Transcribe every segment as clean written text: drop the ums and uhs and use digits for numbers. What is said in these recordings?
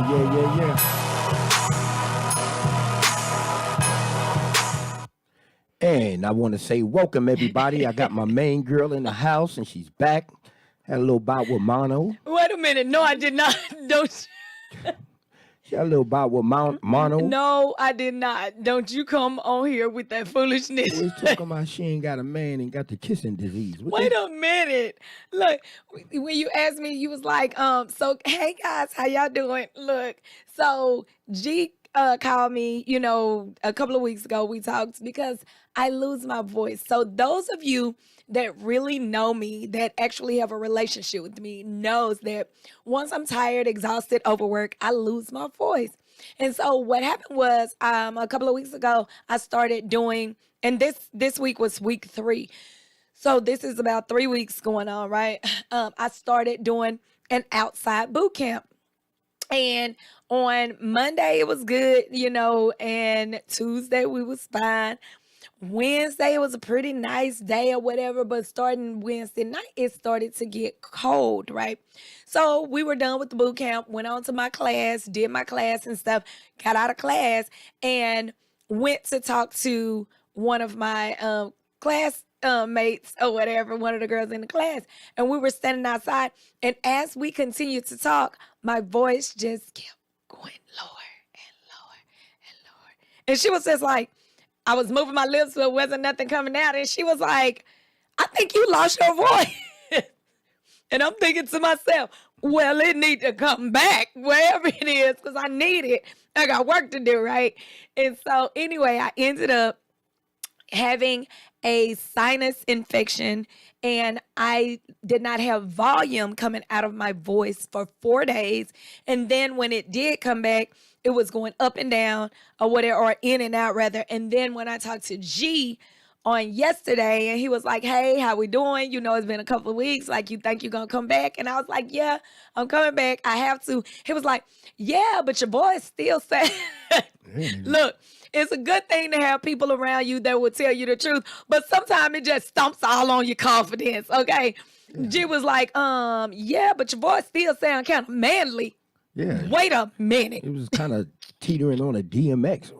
yeah. And I want to say welcome everybody. I got my main girl in the house and she's back. Had a little bout with Mono. Wait a minute. No, I did not. Don't. She had a little bout with Mono. No, I did not. Don't you come on here with that foolishness. Always talking about she ain't got a man and got the kissing disease. Wait a minute. Look, when you asked me, you was like, so hey guys, how y'all doing? Look, so G called me, a couple of weeks ago. We talked because I lose my voice. So those of you that really know me, that actually have a relationship with me, knows that once I'm tired, exhausted, overworked, I lose my voice. And so what happened was a couple of weeks ago, I started doing, and this week was week 3. So this is about 3 weeks going on, right? I started doing an outside boot camp. And on Monday, it was good, and Tuesday, we was fine. Wednesday, it was a pretty nice day or whatever, but starting Wednesday night, it started to get cold, right? So we were done with the boot camp, went on to my class, did my class and stuff, got out of class, and went to talk to one of my class mates or whatever, one of the girls in the class. And we were standing outside. And as we continued to talk, my voice just kept going lower and lower and lower. And she was just like, I was moving my lips, but wasn't nothing coming out. And she was like, I think you lost your voice. And I'm thinking to myself, well, it need to come back wherever it is because I need it. I got work to do, right? And so anyway, I ended up having a sinus infection and I did not have volume coming out of my voice for 4 days. And then when it did come back, it was going up and down or whatever, or in and out rather. And then when I talked to G on yesterday and he was like, hey, how we doing? It's been a couple of weeks. Like, you think you're going to come back? And I was like, yeah, I'm coming back. I have to. He was like, yeah, but your voice still sad. Look, it's a good thing to have people around you that will tell you the truth, but sometimes it just stomps all on your confidence, okay? Yeah. G was like, yeah, but your voice still sound kind of manly. Yeah. Wait a minute. It was kind of teetering on a DMX.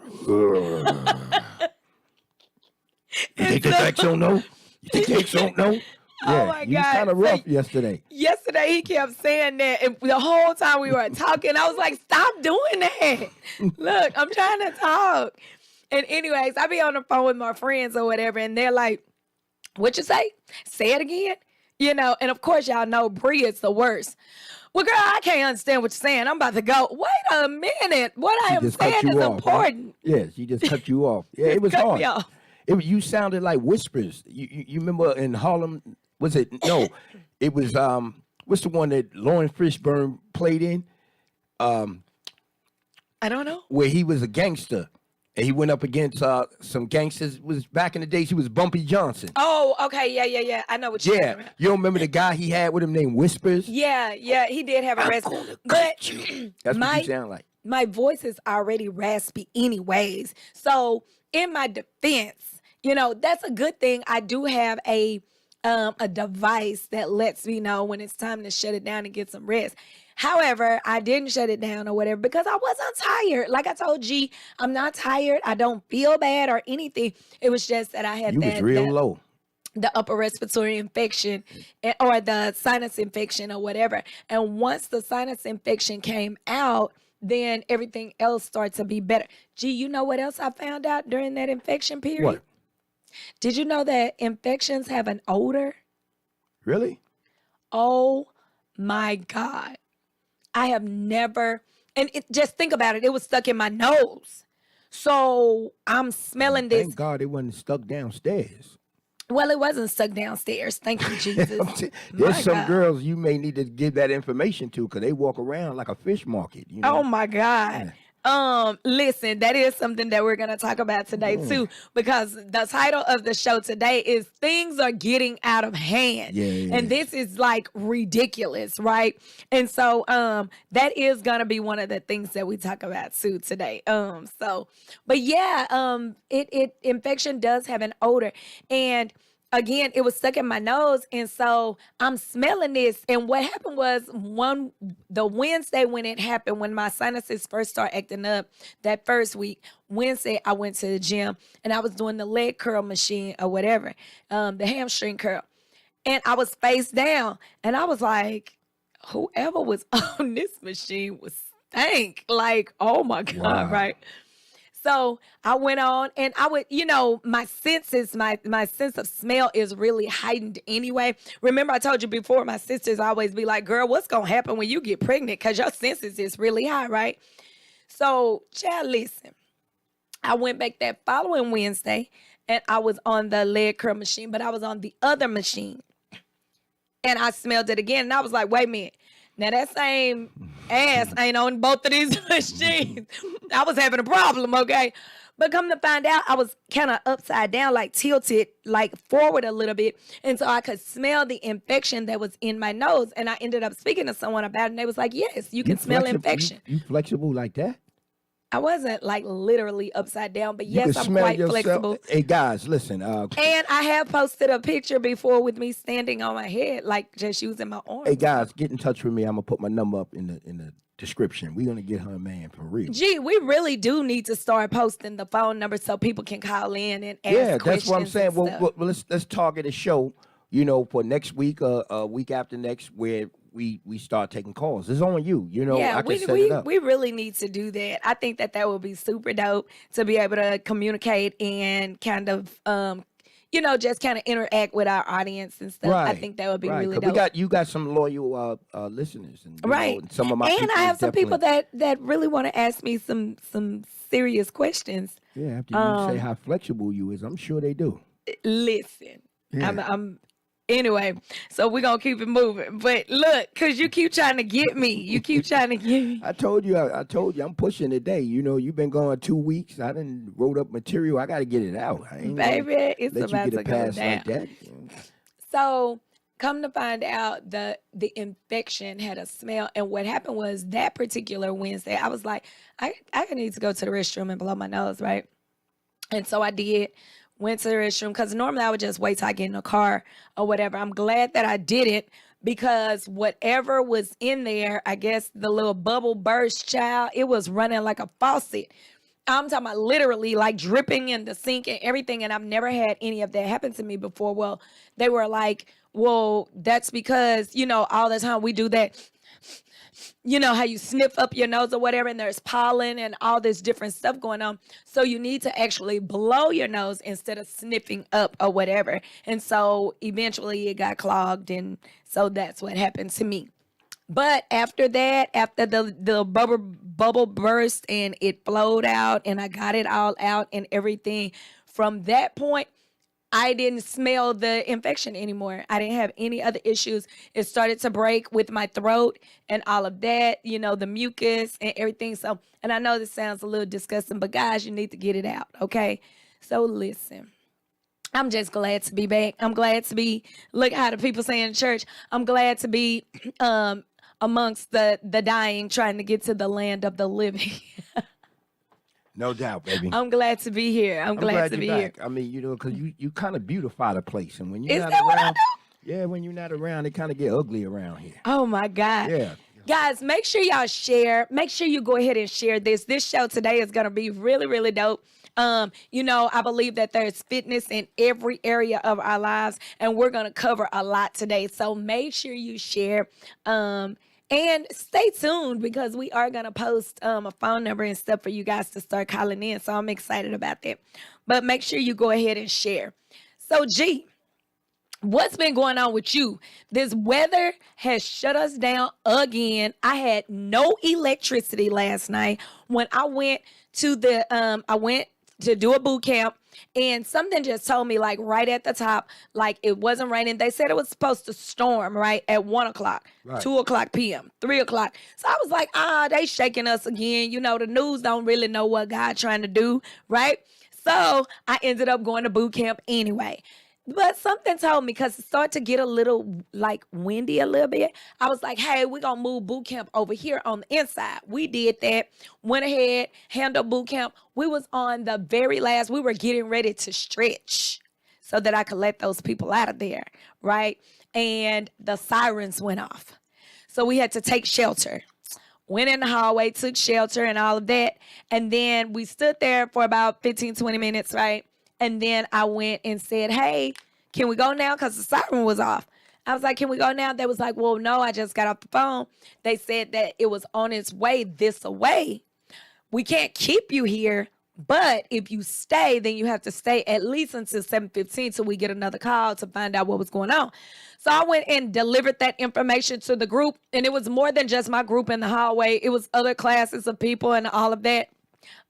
You think the X don't know? You think the X don't know? Yeah, oh my God. You was kind of rough yesterday. Yesterday, he kept saying that. And the whole time we were talking, I was like, stop doing that. Look, I'm trying to talk. And anyways, I be on the phone with my friends or whatever, and they're like, what you say? Say it again? And of course, y'all know Bree is the worst. Well, girl, I can't understand what you're saying. I'm about to go. Wait a minute. What I am saying is important. Yes, she just cut you off. Yeah, it was hard. You sounded like whispers. You remember in Harlem, was it? No, it was, what's the one that Lawrence Fishburne played in? I don't know. Where he was a gangster. And he went up against some gangsters. It was back in the days, he was Bumpy Johnson. Oh, okay. Yeah. I know what you're talking about. You don't remember the guy he had with him named Whispers? Yeah. He did have a raspy. But that's what you sound like. My voice is already raspy anyways. So in my defense, that's a good thing. I do have a device that lets me know when it's time to shut it down and get some rest. However, I didn't shut it down or whatever because I wasn't tired. Like I told G, I'm not tired. I don't feel bad or anything. It was just that I had low. The upper respiratory infection or the sinus infection or whatever. And once the sinus infection came out, then everything else started to be better. G, you know what else I found out during that infection period? What? Did you know that infections have an odor? Really? Oh my God. I have never, and just think about it. It was stuck in my nose. So I'm smelling this. Thank God it wasn't stuck downstairs. Well, it wasn't stuck downstairs. Thank you, Jesus. There's some girls you may need to give that information to because they walk around like a fish market. Oh my God. Yeah. Listen, that is something that we're going to talk about today too, because the title of the show today is Things Are Getting Out of Hand. Yeah. And this is like ridiculous, right? And so, that is going to be one of the things that we talk about too today. But yeah, infection does have an odor. And again, it was stuck in my nose. And so I'm smelling this. And what happened was the Wednesday when it happened, when my sinuses first started acting up that first week, Wednesday, I went to the gym and I was doing the leg curl machine or whatever, the hamstring curl. And I was face down and I was like, whoever was on this machine was stank. Like, oh my God, Wow. right? So I went on and I would, my senses, my sense of smell is really heightened anyway. Remember, I told you before, my sisters always be like, girl, what's going to happen when you get pregnant? Because your senses is really high, right? So, child, listen, I went back that following Wednesday and I was on the leg curl machine, but I was on the other machine and I smelled it again. And I was like, wait a minute. Now that same ass ain't on both of these machines. I was having a problem, okay? But come to find out, I was kind of upside down, like tilted, like forward a little bit. And so I could smell the infection that was in my nose. And I ended up speaking to someone about it. And they was like, yes, you can smell infection. You flexible like that? I wasn't like literally upside down, but You yes, can I'm smell quite yourself. flexible. Hey guys, listen. And I have posted a picture before with me standing on my head, like just using my arms. Hey guys, get in touch with me. I'm gonna put my number up in the description. We're gonna get her a man for real. Gee, we really do need to start posting the phone number so people can call in and ask Yeah, questions. that's what I'm saying. and Well, stuff. let's target a show, for next week, week after next, where we start taking calls. It's on you. Yeah, I can we set it up. we really need to do that. I think that would be super dope to be able to communicate and kind of just kind of interact with our audience and stuff. I think that would be right. really 'Cause dope. you got some loyal listeners, and Right. and some of my And people I have some people definitely- that really want to ask me some serious questions. yeah. After you say how flexible you is, I'm sure they do. Listen, Yeah. I'm anyway, so we're gonna keep it moving. But look, cause you keep trying to get me. You keep trying to get me. I told you, I'm pushing today. You've been going 2 weeks. I done wrote up material. I got to get it out. I ain't gonna Baby, it's let you about get to a go pass down. like that. So come to find out the infection had a smell. And what happened was that particular Wednesday, I was like, I need to go to the restroom and blow my nose, right? And so I did, went to the restroom because normally I would just wait till I get in the car or whatever. I'm glad that I didn't because whatever was in there, I guess the little bubble burst, child, it was running like a faucet. I'm talking about literally like dripping in the sink and everything. And I've never had any of that happen to me before. Well, they were like, well, that's because, all the time we do that. How you sniff up your nose or whatever, and there's pollen and all this different stuff going on. So you need to actually blow your nose instead of sniffing up or whatever. And so eventually it got clogged. And so that's what happened to me. But after that, after the bubble burst and it flowed out and I got it all out and everything, from that point, I didn't smell the infection anymore. I didn't have any other issues. It started to break with my throat and all of that, the mucus and everything. So, and I know this sounds a little disgusting, but guys, you need to get it out, okay? So listen, I'm just glad to be back. I'm glad to be, look how the people say in church, I'm glad to be amongst the dying, trying to get to the land of the living. No doubt, baby. I'm glad to be here. I'm glad to you're be here. back. I mean, because you kind of beautify the place, and when you're Is not that what I around, do? yeah, when you're not around, it kind of get ugly around here. Oh my God. Yeah. Guys, make sure y'all share. Make sure you go ahead and share this. This show today is going to be really, really dope. I believe that there's fitness in every area of our lives, and we're going to cover a lot today. So make sure you share. And stay tuned because we are going to post a phone number and stuff for you guys to start calling in. So I'm excited about that. But make sure you go ahead and share. So, G, what's been going on with you? This weather has shut us down again. I had no electricity last night when I went to to do a boot camp, and something just told me, like, right at the top, like, it wasn't raining. They said it was supposed to storm, right, at 1 o'clock, Right. 2 o'clock p.m., 3 o'clock. So I was like, they shaking us again. The news don't really know what God trying to do, right? So I ended up going to boot camp anyway. But something told me, because it started to get a little like windy a little bit. I was like, hey, we're going to move boot camp over here on the inside. We did that, went ahead, handled boot camp. We was on the very last, we were getting ready to stretch. so that I could let those people out of there, right? And the sirens went off. So we had to take shelter. Went in the hallway, took shelter and all of that. And then we stood there for about 15, 20 minutes, right? And then I went and said, hey, can we go now? Because the siren was off. I was like, can we go now? They was like, well, no, I just got off the phone. They said that it was on its way this away. We can't keep you here, but if you stay, then you have to stay at least until 7:15 till we get another call to find out what was going on. So I went and delivered that information to the group, and it was more than just my group in the hallway. It was other classes of people and all of that.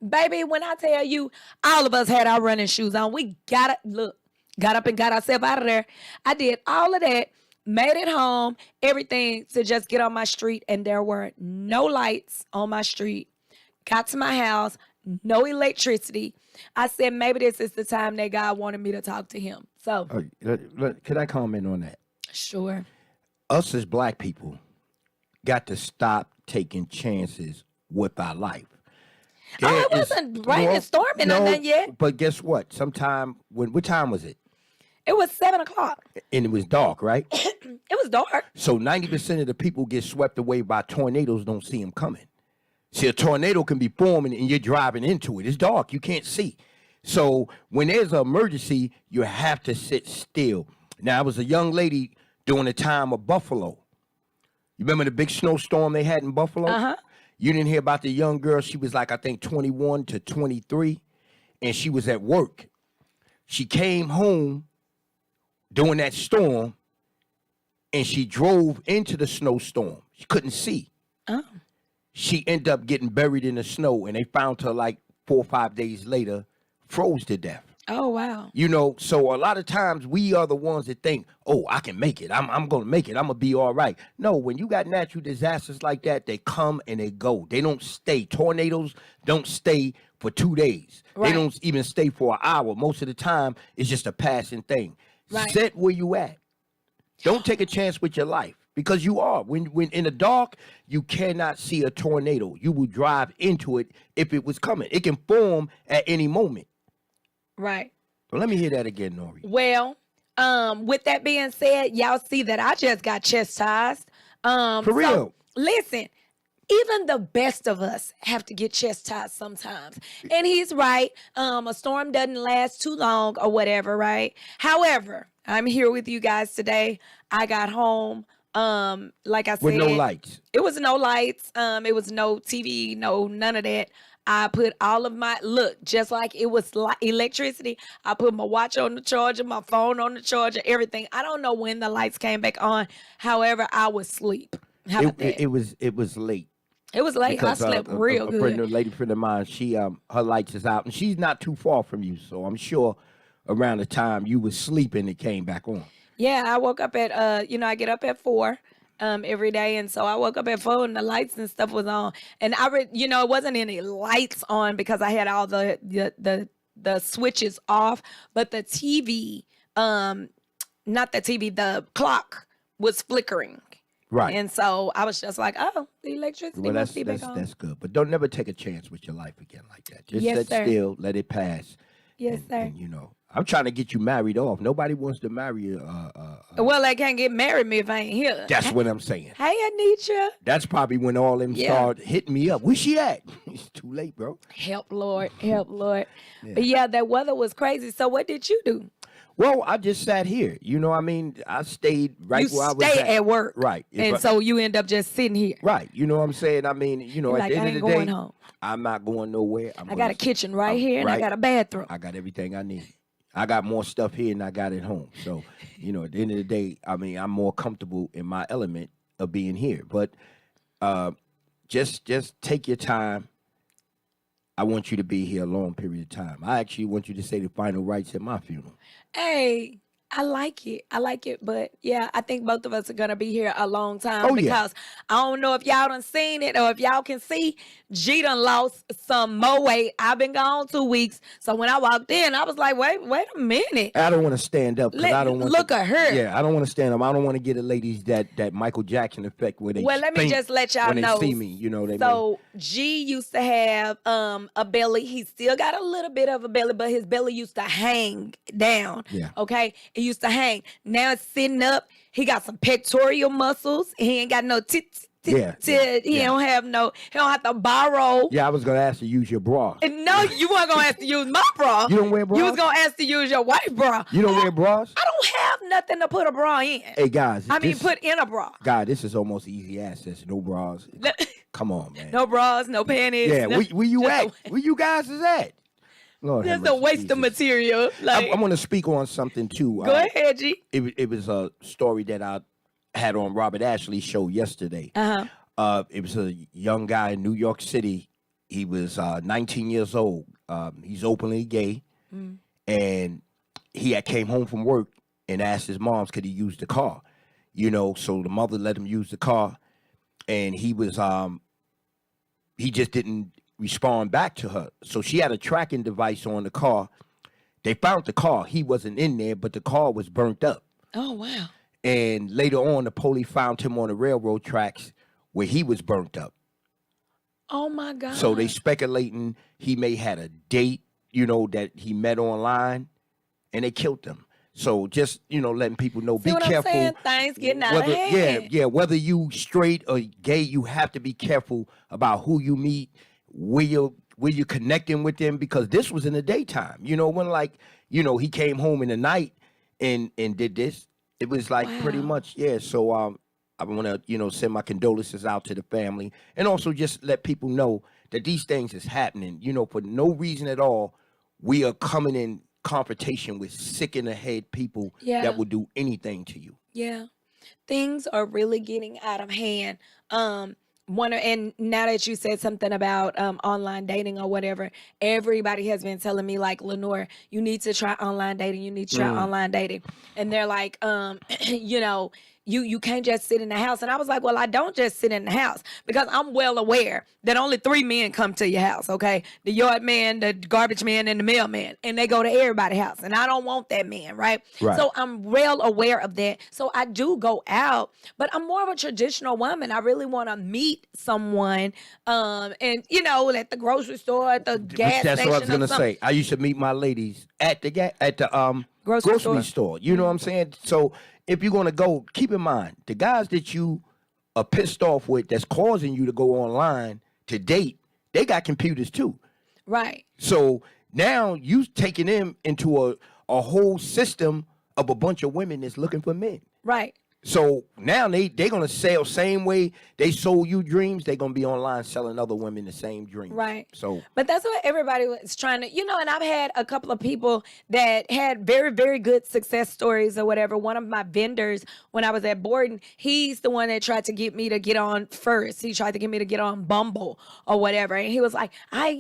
Baby, when I tell you, all of us had our running shoes on. We got up and got ourselves out of there. I did all of that, made it home, everything to just get on my street, and there were no lights on my street. Got to my house, no electricity. I said, maybe this is the time that God wanted me to talk to him. So, Can I comment on that? sure. Us as black people got to stop taking chances with our life. It wasn't raining, storming, or nothing yet. But guess what? What time was it? It was 7:00. And it was dark, right? It was dark. So 90% of the people get swept away by tornadoes, don't see them coming. See, a tornado can be forming and you're driving into it. It's dark. You can't see. So when there's an emergency, you have to sit still. Now, I was a young lady during the time of Buffalo. You remember the big snowstorm they had in Buffalo? Uh-huh. You didn't hear about the young girl. She was like, I think, 21 to 23, and she was at work. She came home during that storm, and she drove into the snowstorm. She couldn't see. Oh. She ended up getting buried in the snow, and they found her like 4 or 5 days later, froze to death. Oh, wow. You know, so a lot of times we are the ones that think, oh, I can make it. I'm going to make it. I'm going to be all right. No, when you got natural disasters like that, they come and they go. They don't stay. Tornadoes don't stay for 2 days. Right. They don't even stay for an hour. Most of the time, it's just a passing thing. Right. Sit where you at. Don't take a chance with your life. Because you are. When in the dark, you cannot see a tornado. You will drive into it if it was coming. It can form at any moment. Right. Well, let me hear that again, Nori. Well, with that being said, y'all see that I just got chastised. For real. So, listen, even the best of us have to get chastised sometimes. And he's right. A storm doesn't last too long or whatever, right? However, I'm here with you guys today. I got home. Like I said, With no lights. It was no lights. It was no TV, none of that. I put all of my, just like it was electricity, I put my watch on the charger, my phone on the charger, everything. I don't know when the lights came back on. However, I was asleep. How about that? It was late. It was late. I Because, slept real a good. friend, a lady friend of mine, she her lights is out, and she's not too far from you, so I'm sure around the time you was sleeping, it came back on. Yeah, I woke up at I get up at 4 every day, and so I woke up at 4 and the lights and stuff was on, and it wasn't any lights on because I had all the switches off, but the TV, not the TV, the clock was flickering. Right. And so I was just like, oh, the electricity Well, must be back on. that's good, but don't never take a chance with your life again like that. Just Yes, sit sir. still, let it pass. Yes, sir. And I'm trying to get you married off. Nobody wants to marry you. Well, they can't get married me if I ain't here. That's what I'm saying. Hey, Anitra. That's probably when all them Yeah. start hitting me up. Where she at? It's too late, bro. Help, Lord. Help, Lord. But yeah, that weather was crazy. So what did you do? Well, I just sat here. I stayed right You where I was stay at work. Right. And so you end up just sitting here. Right. You know what I'm saying? I mean, at Like, the I end ain't of the going day, home. I'm not going nowhere. I got a kitchen right here and I got a bathroom. I got everything I need. I got more stuff here than I got at home. So, at the end of the day, I mean, I'm more comfortable in my element of being here. But just take your time. I want you to be here a long period of time. I actually want you to say the final rites at my funeral. Hey, I like it. I like it. But yeah, I think both of us are gonna be here a long time Oh yeah. because I don't know if y'all done seen it or if y'all can see G done lost some more weight. I've been gone 2 weeks. So when I walked in, I was like, wait a minute. I don't want to stand up because I don't want Look at her. Yeah, I don't want to stand up. I don't want to get the ladies that Michael Jackson effect where they Well, let me faint just let y'all when know. they see me. You know, they So G used to have a belly. He still got a little bit of a belly, but his belly used to hang down. Yeah. Okay. It used to hang. Now it's sitting up. He got some pectoral muscles. He ain't got no tits. Yeah, He don't have to borrow. Yeah, I was gonna ask to use your bra. And no, you weren't gonna ask to use my bra. You don't wear bras? You was gonna ask to use your white bra. You don't wear bras? I don't have nothing to put a bra in. Hey guys, Put in a bra. God, this is almost easy access. No bras. Come on, man. No bras, no panties. Yeah, no, where you at? Where you guys is at? Lord have Just a mercy, waste of Jesus. material. Like, I want to speak on something too. go ahead, G. It was a story that I had on Robert Ashley's show yesterday. It was a young guy in New York City. He was 19 years old. He's openly gay, and he had came home from work and asked his moms could he use the car. You know, so the mother let him use the car, and he just didn't respond back to her. So she had a tracking device on the car. They found the car. He wasn't in there, but the car was burnt up. Oh, wow. And later on, the police found him on the railroad tracks where he was burnt up. Oh, my God. So they speculating he may had a date, you know, that he met online, and they killed him. So just, you know, letting people know, See be what careful. I'm saying? Things getting out of Whether, hand. yeah, whether you straight or gay, you have to be careful about who you meet, where you're connecting with them, because this was in the daytime. You know, when like, you know, he came home in the night and did this. It was like pretty Wow. much, yeah. So I want to, you know, send my condolences out to the family, and also just let people know that these things is happening. You know, for no reason at all, we are coming in confrontation with sick in the head people Yeah. that will do anything to you. Yeah. Things are really getting out of hand. And now that you said something about online dating or whatever, everybody has been telling me like, Lenore, you need to try online dating. You need to try online dating. And they're like, you know, you can't just sit in the house. And I was like, well, I don't just sit in the house because I'm well aware that only 3 men come to your house, okay? The yard man, the garbage man, and the mailman. And they go to everybody's house. And I don't want that man, right? Right. So I'm well aware of that. So I do go out, but I'm more of a traditional woman. I really want to meet someone and, you know, at the grocery store, at the gas That's station. what I was or gonna something. say. I used to meet my ladies at the grocery Grocery store. You know what I'm saying? So if you're gonna go, keep in mind the guys that you are pissed off with that's causing you to go online to date, they got computers too. Right. So now you taking them into a whole system of a bunch of women that's looking for men. Right. So now they gonna sell same way they sold you dreams. They gonna be online selling other women the same dreams. Right. So But that's what everybody was trying to, you know, and I've had a couple of people that had very, very good success stories or whatever. One of my vendors, when I was at Borden, he's the one that tried to get me to get on first. He tried to get me to get on Bumble or whatever. And he was like, I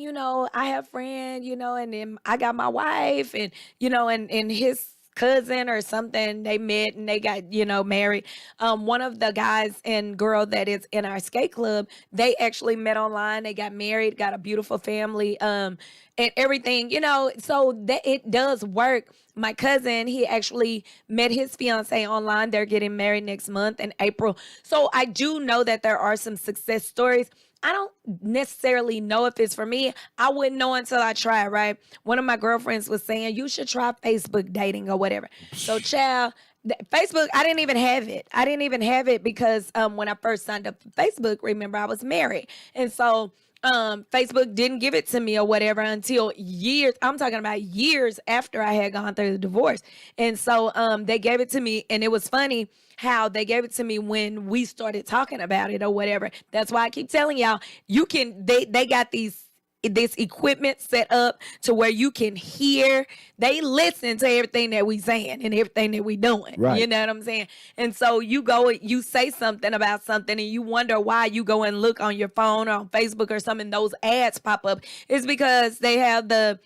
have friend, you know, and then I got my wife and, you know, and his cousin or something, they met and they got, you know, married. One of the guys and girl that is in our skate club, they actually met online. They got married, got a beautiful family, and everything, you know, so that it does work. My cousin, he actually met his fiance online. They're getting married next month in April. So I do know that there are some success stories. I don't necessarily know if it's for me. I wouldn't know until I try, right? One of my girlfriends was saying, you should try Facebook dating or whatever. So, child, Facebook, I didn't even have it. I didn't even have it because when I first signed up for Facebook, remember, I was married. And so Facebook didn't give it to me or whatever until years, I'm talking about years after I had gone through the divorce. And so they gave it to me, and it was funny how they gave it to me when we started talking about it or whatever. That's why I keep telling y'all, they got these this equipment set up to where you can hear. They listen to everything that we saying and everything that we doing. Right. You know what I'm saying? And so you go, you say something about something and you wonder why you go and look on your phone or on Facebook or something, those ads pop up. It's because they have the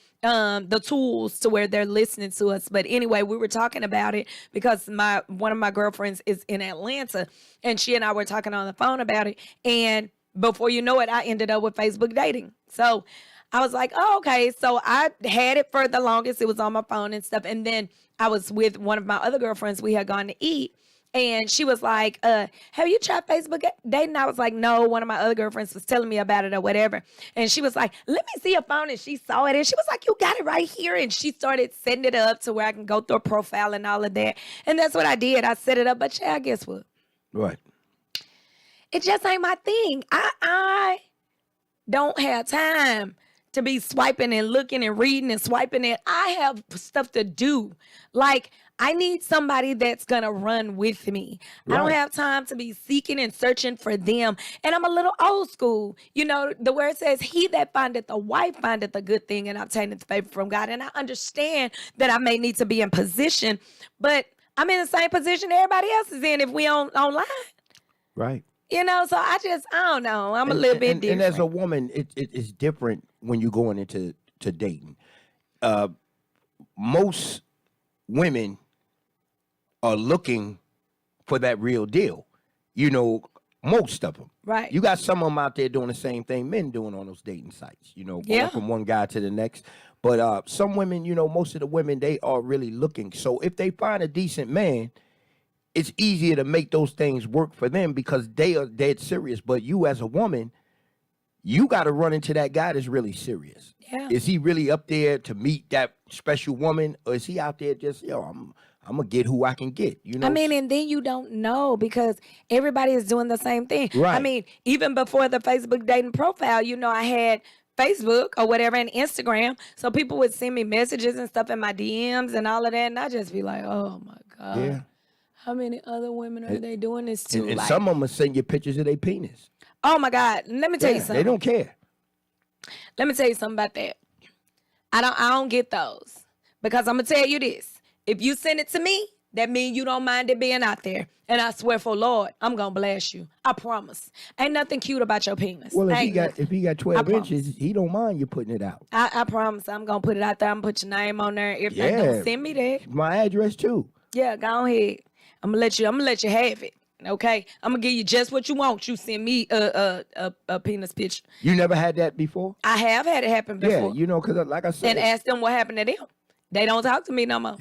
tools to where they're listening to us. But anyway, we were talking about it because one of my girlfriends is in Atlanta and she and I were talking on the phone about it. And before you know it, I ended up with Facebook dating. So I was like, oh, okay. So I had it for the longest. It was on my phone and stuff. And then I was with one of my other girlfriends. We had gone to eat. And she was like, have you tried Facebook dating? I was like, no. One of my other girlfriends was telling me about it or whatever. And she was like, let me see your phone. And she saw it. And she was like, you got it right here. And she started setting it up to where I can go through a profile and all of that. And that's what I did. I set it up. But yeah, guess what? What? It just ain't my thing. I don't have time to be swiping and looking and reading and swiping it. I have stuff to do. Like, I need somebody that's going to run with me. I don't Right. have time to be seeking and searching for them. And I'm a little old school. You know, the word says, he that findeth a wife findeth a good thing and obtaineth favor from God. And I understand that I may need to be in position, but I'm in the same position everybody else is in if we online. Right. You know, so I don't know. I'm a little bit different. And as a woman, it's different when you're going into dating. Most women are looking for that real deal. You know, most of them. Right. You got some of them out there doing the same thing men doing on those dating sites. You know, going Yeah. from one guy to the next. But some women, you know, most of the women, they are really looking. So if they find a decent man, it's easier to make those things work for them because they are dead serious. But you as a woman, you got to run into that guy that's really serious. Yeah. Is he really up there to meet that special woman, or is he out there just, I'm gonna get who I can get? You know. I mean, and then you don't know because everybody is doing the same thing. I Right. mean, even before the Facebook dating profile, you know, I had Facebook or whatever and Instagram. So people would send me messages and stuff in my DMs and all of that. And I just be like, oh my God. Yeah. How many other women are they doing this to? And Like, some of them will send you pictures of their penis. oh my God. Let me tell you Yeah, something. they don't care. Let me tell you something about that. I don't get those. Because I'm gonna tell you this. If you send it to me, that means you don't mind it being out there. And I swear for Lord, I'm gonna bless you. I promise. Ain't nothing cute about your penis. Well, Ain't nothing. if he got 12 promise. inches, he don't mind you putting it out. I promise I'm gonna put it out there. I'm gonna put your name on there. If Yeah. they don't send me that, My address too. yeah, go ahead. I'm gonna let you have it. Okay? I'm gonna give you just what you want. You send me a penis picture. You never had that before? I have had it happen before. Yeah, you know, because like I said, And ask them what happened to them. They don't talk to me no more.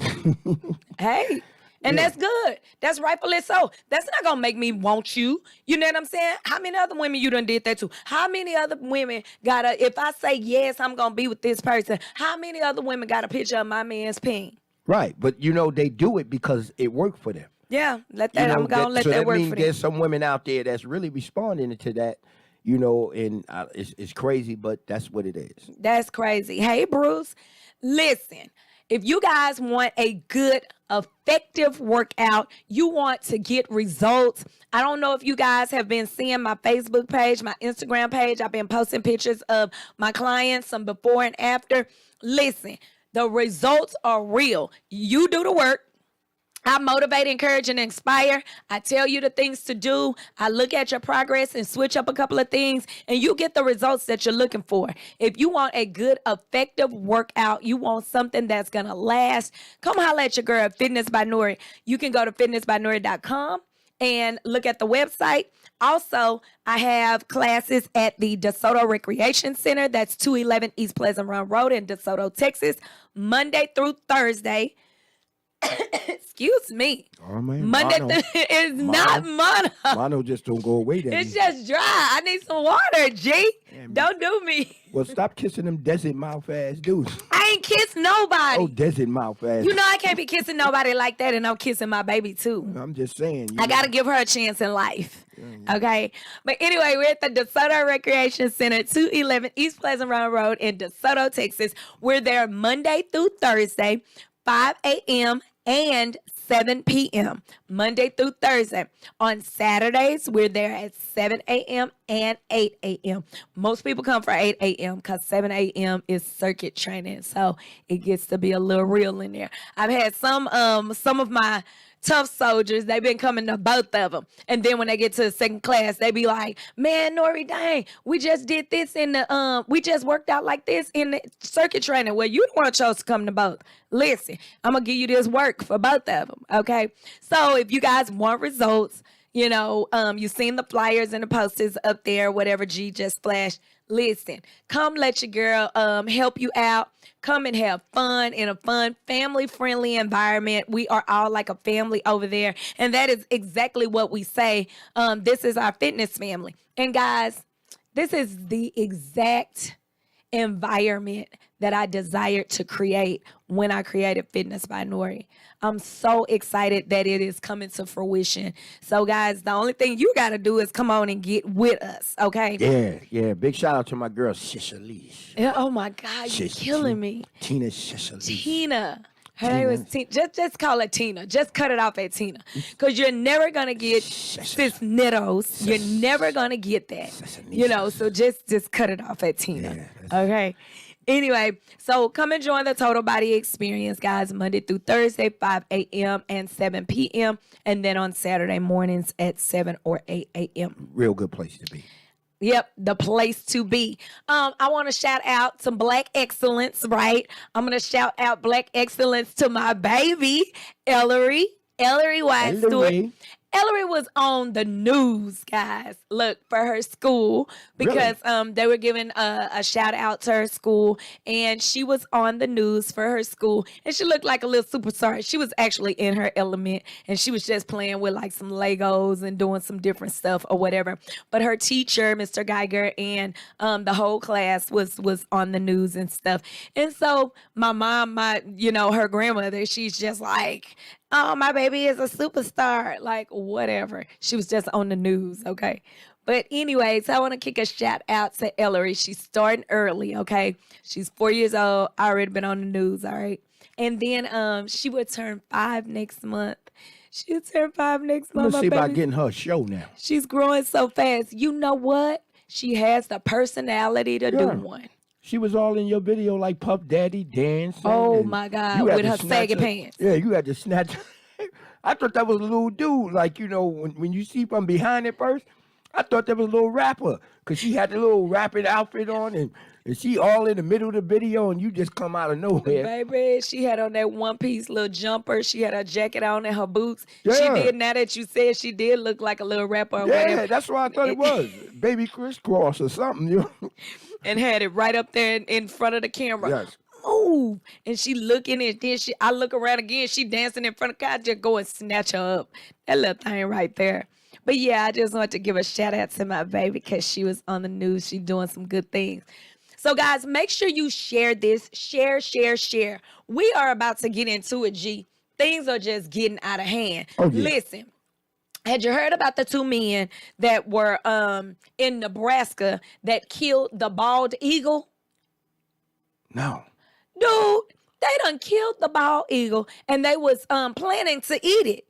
Hey. And Yeah. that's good. That's rightfully so. That's not gonna make me want you. You know what I'm saying? How many other women you done did that to? How many other women if I say yes, I'm gonna be with this person, how many other women got a picture of my man's peen? right. But you know, they do it because it worked for them. Yeah, let You that. know, I'm gonna let so that work means for them. there's some women out there that's really responding to that, you know, and it's crazy, but that's what it is. That's crazy. Hey, Bruce, listen, if you guys want a good, effective workout, you want to get results. I don't know if you guys have been seeing my Facebook page, my Instagram page. I've been posting pictures of my clients, some before and after. Listen, the results are real. You do the work. I motivate, encourage, and inspire. I tell you the things to do. I look at your progress and switch up a couple of things, and you get the results that you're looking for. If you want a good, effective workout, you want something that's going to last, come holler at your girl, Fitness by Nori. You can go to fitnessbynori.com and look at the website. Also, I have classes at the DeSoto Recreation Center. That's 211 East Pleasant Run Road in DeSoto, Texas, Monday through Thursday. Excuse me. Oh man, Monday Mono, is not mono. Mono just don't go away that It's easy. just dry. I need some water, G. Damn. Don't do me. Well, stop kissing them desert mouth ass dudes. I ain't kiss nobody. Oh, desert mouth ass. You know I can't be kissing nobody like that, and I'm kissing my baby too. I'm just saying. I gotta give her a chance in life. Okay. But anyway, we're at the DeSoto Recreation Center, 211 East Pleasant Run Road in DeSoto, Texas. We're there Monday through Thursday, 5 a.m., and 7 p.m. Monday through Thursday. On Saturdays, we're there at 7 a.m. and 8 a.m. Most people come for 8 a.m. because 7 a.m. is circuit training, so it gets to be a little real in there. I've had some of my tough soldiers, they've been coming to both of them. And then when they get to the second class, they be like, man, Nori, dang, we just did this in the, we just worked out like this in the circuit training. Well, you the one chose to come to both. Listen, I'm going to give you this work for both of them, okay? So if you guys want results, you know, you've seen the flyers and the posters up there, whatever G just flashed. Listen, come let your girl help you out. Come and have fun in a fun, family-friendly environment. We are all like a family over there. And that is exactly what we say. This is our fitness family. And guys, this is the exact environment that I desired to create when I created Fitness by Nori. I'm so excited that it is coming to fruition. So guys, the only thing you got to do is come on and get with us, okay? Yeah. Big shout out to my girl, Cicely. Yeah, oh my God, you're killing me. Tina Cicely. Tina. Her name was Tina. Just call her Tina. Just cut it off at Tina. Because you're never going to get Cisneros. You're never going to get that. You know, so just cut it off at Tina. Okay? Anyway, so come and join the Total Body Experience, guys, Monday through Thursday, 5 a.m. and 7 p.m. And then on Saturday mornings at 7 or 8 a.m. Real good place to be. Yep, the place to be. I want to shout out some Black excellence, right? I'm going to shout out Black excellence to my baby, Ellery White Stewart. Ellery was on the news, guys. Look, for her school because they were giving a shout out to her school, and she was on the news for her school, and she looked like a little superstar. She was actually in her element, and she was just playing with like some Legos and doing some different stuff or whatever. But her teacher, Mr. Geiger, and the whole class was on the news and stuff. And so my mom, her grandmother, she's just like, oh, my baby is a superstar. Like, whatever. She was just on the news, okay? But anyways, I want to kick a shout out to Ellery. She's starting early, okay? She's 4 years old, already been on the news, all right? And then she would turn 5 next month. She'll turn 5 next month. Let's see about getting her a show now. She's growing so fast. You know what? She has the personality to do one. She was all in your video like Puff Daddy dancing. Oh, my God, with her saggy pants. Yeah, you had to snatch. I thought that was a little dude. Like, you know, when you see from behind it first, I thought that was a little rapper. Because she had the little rapping outfit on, and she all in the middle of the video, and you just come out of nowhere. Baby, she had on that one-piece little jumper. She had her jacket on and her boots. Yeah. She did, now that you said, she did look like a little rapper or whatever. Yeah, that's what I thought it was. Baby Crisscross or something, you know. And had it right up there in front of the camera. Yes. Move. And she looking, and then I look around again. She dancing in front of God. Just go and snatch her up. That little thing right there. But yeah, I just want to give a shout out to my baby because she was on the news. She's doing some good things. So guys, make sure you share this. Share. We are about to get into it, G. Things are just getting out of hand. Oh, yeah. Listen. Had you heard about the 2 men that were in Nebraska that killed the bald eagle? No. Dude, they done killed the bald eagle, and they was planning to eat it.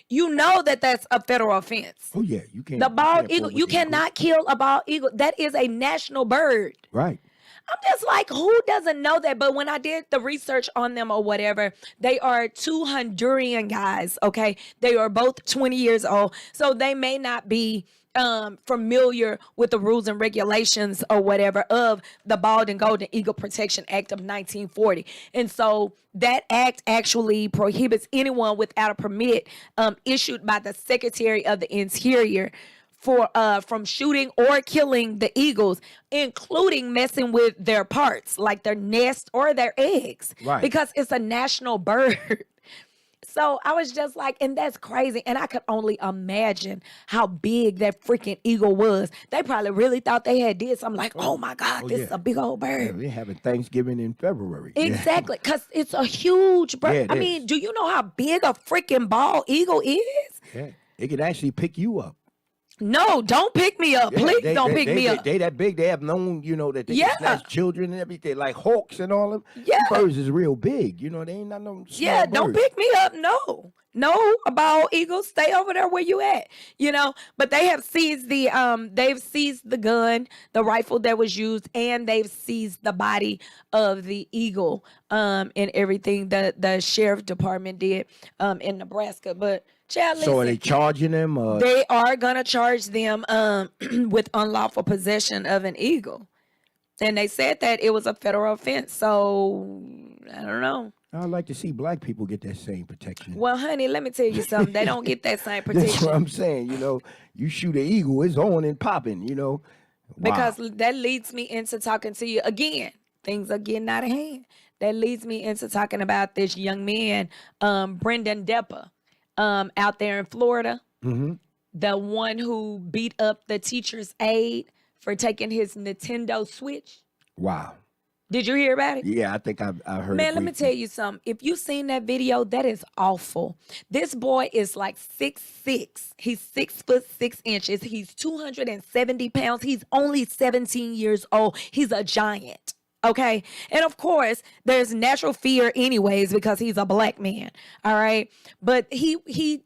You know that's a federal offense. Oh, yeah. You can't. The bald eagle, you cannot kill a bald eagle. That is a national bird. Right. I'm just like, who doesn't know that? But when I did the research on them or whatever, they are 2 Honduran guys, okay? They are both 20 years old. So they may not be familiar with the rules and regulations or whatever of the Bald and Golden Eagle Protection Act of 1940. And so that act actually prohibits anyone without a permit issued by the Secretary of the Interior from shooting or killing the eagles, including messing with their parts, like their nest or their eggs, right? Because it's a national bird. So I was just like, and that's crazy. And I could only imagine how big that freaking eagle was. They probably really thought they had did something like, oh my God, this is a big old bird. Yeah, we're having Thanksgiving in February. Exactly, because it's a huge bird. Yeah, I mean, do you know how big a freaking bald eagle is? Yeah, it could actually pick you up. No, don't pick me up. Yeah, Please don't pick me up. They that big. They have known, that they Yeah. can snatch children and everything, like hawks and all them. Yeah. Birds is real big. They ain't not no small Yeah, don't birds. pick me up. No, bald eagle, stay over there where you at. But they have seized the gun, the rifle that was used, and they've seized the body of the eagle, and everything that the sheriff department did in Nebraska. But child, So are listen, they charging them? they are gonna charge them with unlawful possession of an eagle. And they said that it was a federal offense. So I don't know. I'd like to see black people get that same protection. Well, honey, let me tell you something. They don't get that same That's what protection I'm saying. You shoot an eagle, it's on and popping. Wow. because that leads me into talking to you again. Things are getting out of hand. That leads me into talking about this young man, Brendan Depper, out there in Florida, the one who beat up the teacher's aide for taking his Nintendo Switch. Wow. Did you hear about it? Yeah, I think I heard. Man, let me briefly. tell you something. If you seen that video, that is awful. This boy is like 6'6". He's 6'6". He's 270 pounds. He's only 17 years old. He's a giant. Okay. And of course, there's natural fear anyways because he's a black man. All right. But he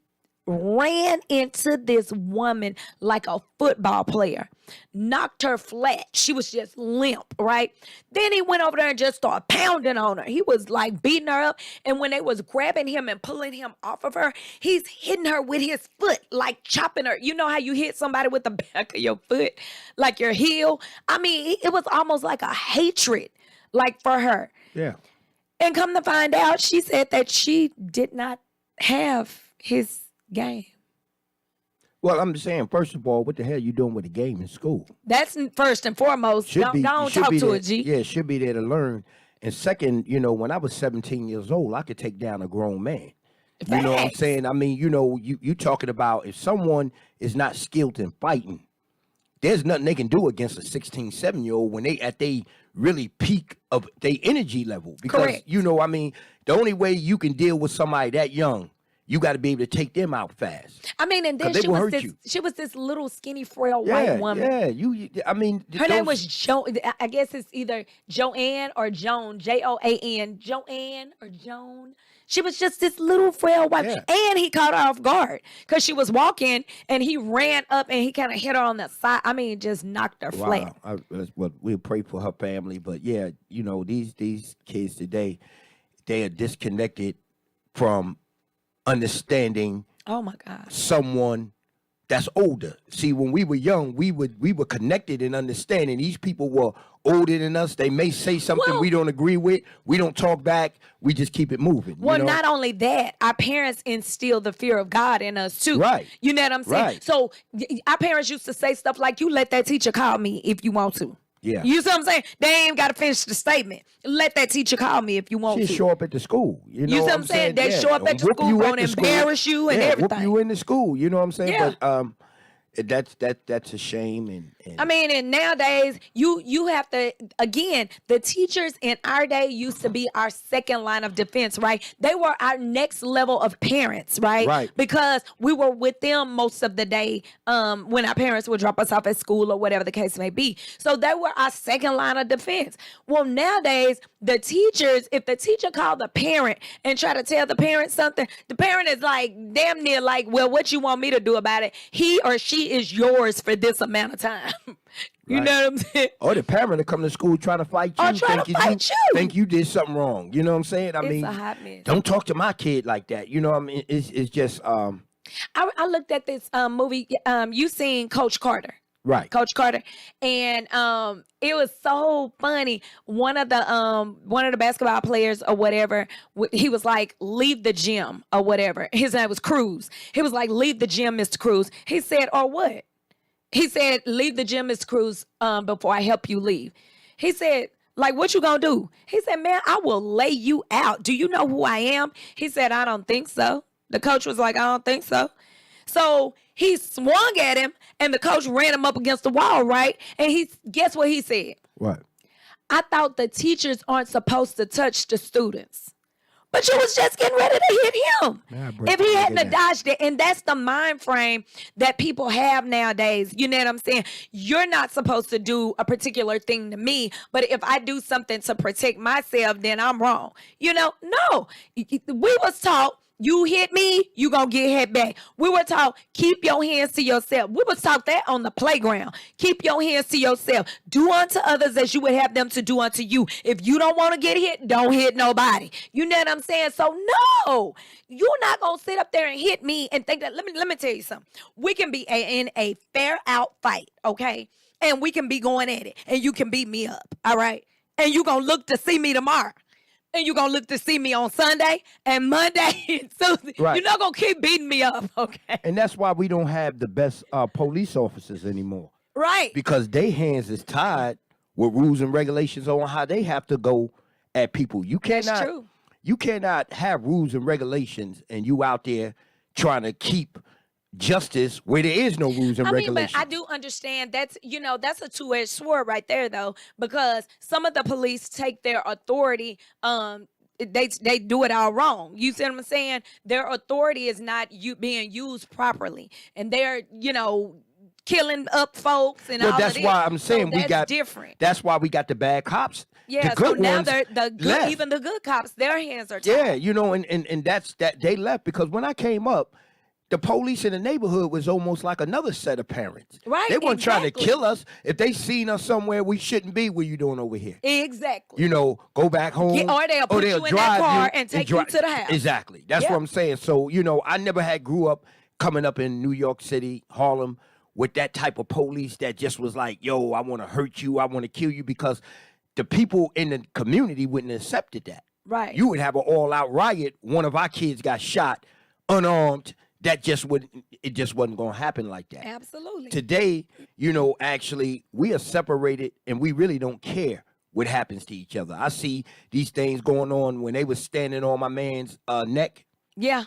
ran into this woman like a football player, knocked her flat. She was just limp, right? Then he went over there and just started pounding on her. He was like beating her up. And when they was grabbing him and pulling him off of her, he's hitting her with his foot, like chopping her. You know how you hit somebody with the back of your foot, like your heel? I mean, it was almost like a hatred, like for her. Yeah. And come to find out, she said that she did not have his game. Well, I'm just saying, first of all, what the hell you doing with the game in school? That's first and foremost. Don't talk to there, it, G. Yeah, should be there to learn. And second, when I was 17 years old, I could take down a grown man. You know what I'm Facts. saying? I mean, you talking about if someone is not skilled in fighting, there's nothing they can do against a 16, 17-year-old when they at they really peak of their energy level. Because, Correct. I mean, the only way you can deal with somebody that young, you got to be able to take them out fast. I mean, and then 'Cause they will hurt you. she was this little skinny frail Yeah, white woman. yeah. I mean, Her name was I guess it's either Joanne or Joan, Joan, Joanne or Joan. She was just this little frail white, Yeah. and he caught her off guard because she was walking, and he ran up and he kind of hit her on the side. I mean, just knocked her flat. Well, we'll pray for her family, but yeah, these kids today, they are disconnected from understanding Oh my God. someone that's older. See, when we were young, we were connected and understanding. These people were older than us. They may say something Well- we don't agree with. We don't talk back. We just keep it moving. Well, not only that, our parents instilled the fear of God in us too. Right. You know what I'm saying? Right. So our parents used to say stuff like, "You let that teacher call me if you want to." Yeah. You see what I'm saying? They ain't got to finish the statement. Let that teacher call me if you want She to. show up at the school. You know see what I'm saying? They Yeah. show up at the Whoop school, you at gonna the school. embarrass you and Yeah, whoop everything. you in the school. You know what I'm saying? Yeah. But that's a shame. And I mean, and nowadays you have to, again, the teachers in our day used to be our second line of defense, right? They were our next level of parents, right? Right. Because we were with them most of the day when our parents would drop us off at school or whatever the case may be. So they were our second line of defense. Well, nowadays, the teachers, if the teacher called the parent and try to tell the parent something, the parent is like damn near like, well, what you want me to do about it? He or she is yours for this amount of time. You Right. know what I'm saying? or the parent to come to school trying to fight you. Or try to think fight you. Think you did something wrong. You know what I'm saying? I It's mean, a hot mess. don't talk to my kid like that. You know what I mean? It's just I looked at this movie. You seen Coach Carter? right. Coach Carter, and it was so funny. One of the basketball players or whatever, he was like, "Leave the gym" or whatever. His name was Cruz. He was like, "Leave the gym, Mr. Cruz." He said, "Or what?" He said, "Leave the gym, Mr. Cruz, before I help you leave." He said, "Like, what you gonna do?" He said, "Man, I will lay you out. Do you know who I am?" He said, "I don't think so." The coach was like, "I don't think so." So he swung at him, and the coach ran him up against the wall, right? And guess what he said? What? "I thought the teachers aren't supposed to touch the students." But you was just getting ready to hit him. Man, I break If he my hadn't nigga have dodged it, and that's the mind frame that people have nowadays. You know what I'm saying? You're not supposed to do a particular thing to me, but if I do something to protect myself, then I'm wrong. You know, no. We was taught, you hit me, you gonna get hit back. We were taught, keep your hands to yourself. We was taught that on the playground. Keep your hands to yourself. Do unto others as you would have them to do unto you. If you don't want to get hit, don't hit nobody. You know what I'm saying? So no, you're not gonna sit up there and hit me and think that. Let me tell you something. We can be in a fair out fight, okay? And we can be going at it, and you can beat me up, all right? And you gonna look to see me tomorrow. And you're going to look to see me on Sunday and Monday and Tuesday. Right. You're not going to keep beating me up, okay? And that's why we don't have the best police officers anymore. Right. Because their hands is tied with rules and regulations on how they have to go at people. You That's cannot, true. you cannot have rules and regulations and you out there trying to keep justice where there is no rules and I mean, regulations. but I do understand that's that's a two-edged sword right there, though, because some of the police take their authority. They do it all wrong. You see what I'm saying? Their authority is not being used properly, and they're killing up folks and Well, all that's of this. why I'm saying so we that's got different. That's why we got the bad cops. Yeah, the so good now ones they're the good, left. even the good cops, their hands are tied. Yeah, and that's that they left because when I came up, the police in the neighborhood was almost like another set of parents. Right, They weren't trying to exactly. kill us. If they seen us somewhere we shouldn't be, what you doing over here? Exactly. Go back home. Or they'll put you in that drive car and take you to the house. Exactly. That's Yeah. what I'm saying. So, I never grew up coming up in New York City, Harlem, with that type of police that just was like, yo, I want to hurt you. I want to kill you, because the people in the community wouldn't have accepted that. Right. You would have an all-out riot. One of our kids got shot, unarmed. That just wouldn't. It just wasn't going to happen like that. Absolutely. Today, actually, we are separated, and we really don't care what happens to each other. I see these things going on when they was standing on my man's neck. Yeah.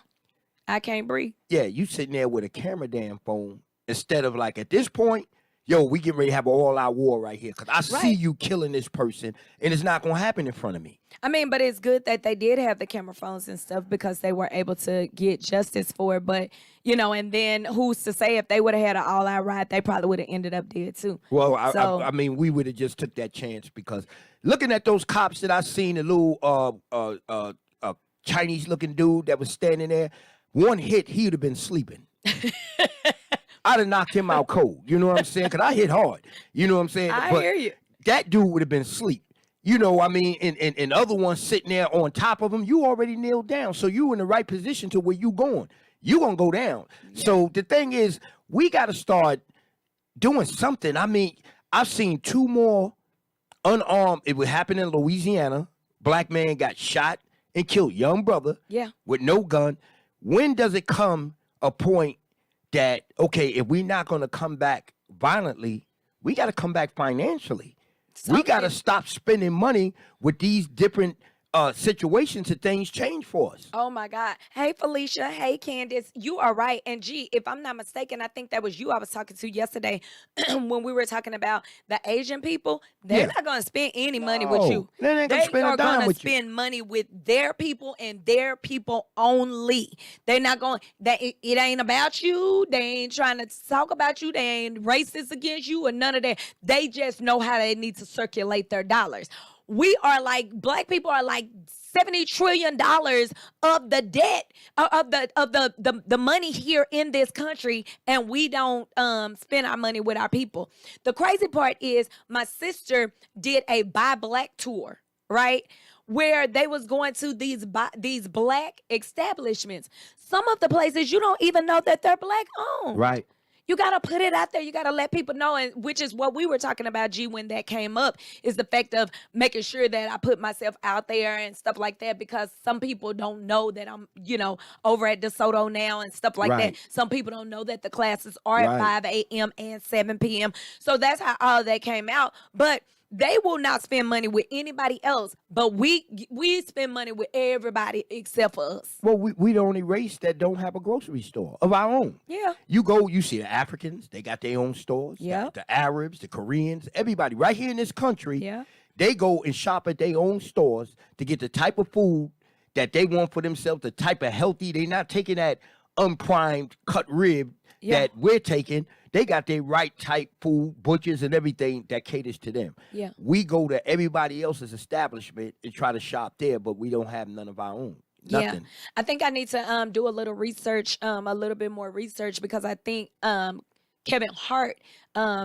I can't breathe. Yeah, you sitting there with a camera damn phone instead of like at this point. Yo, we getting ready to have an all-out war right here because I see Right. you killing this person, and it's not going to happen in front of me. I mean, but it's good that they did have the camera phones and stuff because they were able to get justice for it. But, and then who's to say if they would have had an all-out riot, they probably would have ended up dead too. Well, So- I mean, we would have just took that chance because looking at those cops that I seen, the little Chinese-looking dude that was standing there, one hit, he would have been sleeping. I'd have knocked him out cold. You know what I'm saying? Because I hit hard. You know what I'm saying? I But hear you. that dude would have been asleep. And other ones sitting there on top of him, you already kneeled down. So you in the right position to where you going. You going to go down. Yeah. So the thing is, we got to start doing something. I mean, I've seen 2 more unarmed. It would happen in Louisiana. Black man got shot and killed. Young brother. Yeah. With no gun. When does it come a point that, okay, if we're not going to come back violently, we got to come back financially. We got to stop spending money with these different situations and things change for us. Oh my God. Hey, Felicia. Hey, Candace. You are right. And G, if I'm not mistaken, I think that was you I was talking to yesterday when we were talking about the Asian people. They're not going to spend any money with you. They ain't gonna spend a are dime going to with you. spend money with their people and their people only. They're not going, it ain't about you. They ain't trying to talk about you. They ain't racist against you or none of that. They just know how they need to circulate their dollars. We are like, black people are like $70 trillion of the debt of the money here in this country, and we don't spend our money with our people. The crazy part is my sister did a Buy Black tour, right? Where they was going to these black establishments. Some of the places you don't even know that they're black owned. Right. You got to put it out there. You got to let people know, and which is what we were talking about, G, when that came up, is the fact of making sure that I put myself out there and stuff like that, because some people don't know that I'm, over at DeSoto now and stuff like Right. that. Some people don't know that the classes are Right. at 5 a.m. and 7 p.m. So that's how all that came out. But they will not spend money with anybody else, but we spend money with everybody except for us. Well, we the only race that don't have a grocery store of our own. Yeah. You see the Africans, they got their own stores. Yeah. The Arabs, the Koreans, everybody right here in this country, Yeah. they go and shop at their own stores to get the type of food that they want for themselves, the type of healthy, they not taking that unprimed cut rib Yeah. that we're taking. They got their right type food, butchers and everything that caters to them. Yeah. We go to everybody else's establishment and try to shop there, but we don't have none of our own. Yeah, Nothing. I think I need to do a little research, a little bit more research, because I think Kevin Hart